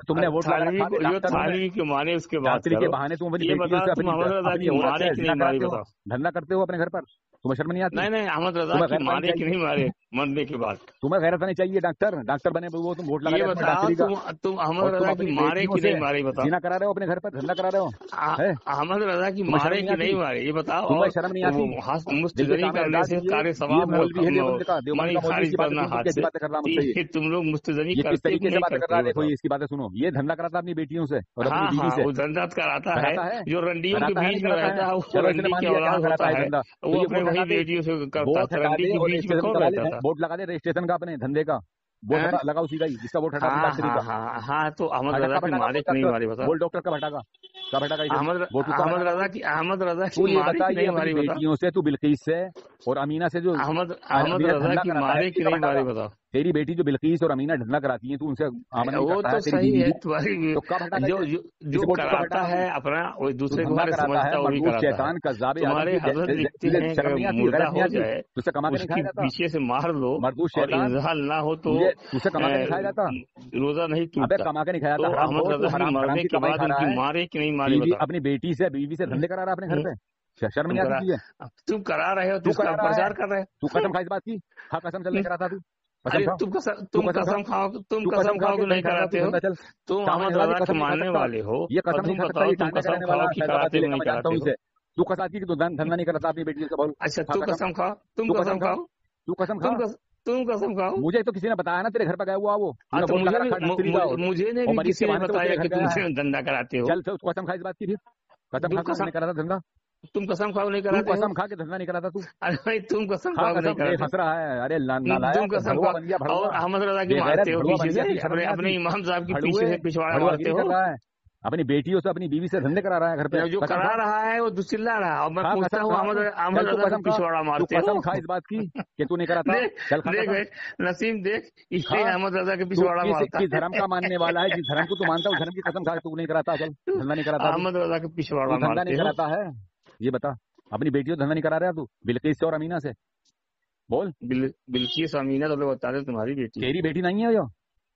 तुमने वोट थानवी के मारे उसके बाद के बहाने तुम धंधा करते हो अपने घर पर, तुम्हें शर्म नहीं आती? नहीं अहमद रजा की मारे कि नहीं मारे मरने के बाद? तुम्हें गैरत नहीं चाहिए? डॉक्टर बने वो तुम वोट लगा तुम अहमद रजा की मारे कि नहीं मारे बताओ? जिना करा रहे हो अपने घर पर, धंधा करा रहे हो? अहमद रजा की मारे कि नहीं मारे ये बताओ। तुम्हें शर्म नहीं आती? मुस्तजनी करने से कार्य सवाब है। तुम लोग मुस्तजनी करते तरीके से बात कर रहा है। देखो इसकी बातें सुनो, ये धंधा कराता अपनी बेटियों से और अपनी बीवी से। वो धंधा कराता है जो रंडियों के बीच में रहता है, वो रंडी की औलाद होता है, वो अपने वही बेटियों से करता था। रंडी के बीच में कौन रहता था? वोट लगा दे रजिस्ट्रेशन का अपने धंधे का, वोट लगाओ सीधा ही, जिसका वोट हटा। हाँ तो अहमद रजा की मारे कि नहीं मारे बताओ? वोट डॉक्टर का हटागा अहमद रजा की मारे कि नहीं मारे बेटियों से? तू बिल्किस से और अमीना से जो अहमद रजा की मारे कि नहीं मारे बताओ? तेरी बेटी जो बिल्किस और अमीना धंधा कराती है, तू उनसे आमदनी वो करता तो है, तेरी सही बीवी है भी, तुम्हारी, तो कब हटा जो देते? जो किसी जो को तो कराता हटा, है अपना वो तू दूसरे को धंधा बारे कराता है, समझता, वो भी मरदूस कराता है। शैतान कज़्ज़ाब तुम्हारे आदम हजरत की, लिखते हैं शर्म कि नहीं आती, मुर्दा गैरत नहीं हो आती? जाए तुझसे कमा के नहीं उसकी खाया जाता? पीछे से मार लो मरदूस और शैतान, इंजहाल ना हो तो तुझसे कमा के नहीं खाया जाता? रोजा नहीं अबे टूटता। कमा के नहीं खाया तो जाता, हराम अहमद खोर, रजा तू की हराम मरने की के कमाई बाद खा रहा उनकी है। मारे कि नहीं मारे बता। अपनी बेटी से बीवी से धंधे करा रहा है अपने घर पे, शर्म नहीं आती तुझे? तुम करा रहे हो तो तू इसका करा रहा है, प्रचार कर रहे तू कसम खा इस बात की, खा कसम, चल नहीं कराता तू, कसम अरे खा, तुम कसम तू तुम कसम खा, कसम खाओ, तुम तू कसम खाओ के कि नहीं नहीं कराता तू कराते हो। धंधा, चल तुम सामने अहमद वाला रजा की के कसम नहीं खा मानने सकता, वाले हो ये और कसम नहीं तुम खा सकता, बताओ ये तुम चांदे कसम करने खाओ वाला कि हैदराबाद कराते से हो लेकर नहीं मैं जानता हूँ कराते हो। इसे। तू कसा की तू धंधा नहीं करता अपनी बेटी से, बोल अच्छा खा तू कसम, कसम खाओ, तुम तू कसम खाओ, तू कसम खा। तुम कसम खाओ। मुझे तो किसी ने बताया ना, तेरे घर पे गया हुआ वो, तूने तो बोर्ड लगा रखा डस्टरी का, मुझे ने और भी मरीज के किसी ने बहाने से वो बताया तेरे घर कि गया है। तुम धंधा कराते हो। चल फिर कसम खा इस बात की, फिर कसम तुम खा कसम नहीं कराता धंधा, तुम कसम खाओ नहीं तू कराते हो। कसम खा के धंधा नहीं कराता तू, अरे भाई तुम कसम खा खाओ नहीं कसम, ये कराते हंस रहा है, अरे तुम नालायक, कसम भड़ुआ खाओ बन गया, और भड़ुआ, अहमद रजा की बेगैरत मारते हो भड़ुआ बन पीछे गया, से, तुझे शर्म नहीं अपने आती? इमाम साहब के पीछे भड़ुए, से पिछवाड़ा भड़ुआगिरी मारते कर हो। रहा है, अपनी बेटियों से अपनी बीवी से धंधे करा रहा है घर पे, जो कसम करा खा, रहा है वो चिल्ला रहा है और मैं खा पूछता कसम हूँ खा, अहमद चल तू रजा का कसम खा, पिछवाड़ा तू मारते कसम हो। खा इस बात की कि तू नहीं कराता, चल खा देख कसम नसीम देख, इसलिए खा। अहमद रजा के तू पिछवाड़ा मारता किस धर्म का मानने वाला है? जिस धर्म को तू मानता है उस धर्म की कसम खा, तू नहीं कराता, चल धंधा नहीं कराता, अहमद रजा के तू पिछवाड़ा धंधा मारते नहीं हो। कराता है, ये बता, अपनी बेटियों धंधा नहीं करा रहा तू बिल्किस से और अमीना से, बोल। बिल्किस अमीना तो लोग बता रहे तुम्हारी बेटी है। तेरी बेटी नहीं है यो,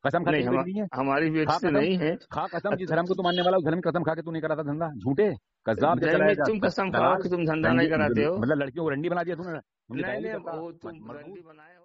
कसम खा, नहीं तेरी बेटी नहीं है, हमारी बेटी खा से कसम, नहीं है। खा कसम, जिस धर्म को तू मानने वाला उस धर्म की कसम खा के तू नहीं कराता धंधा, झूठे कज़्ज़ाब जैसा नहीं रहेगा, तुम कसम खाओ दलाल, कि तुम धंधा नहीं कराते हो। मतलब लड़कियों को रंडी बना दिया तूने, नहीं वो तुम रंडी बनाए।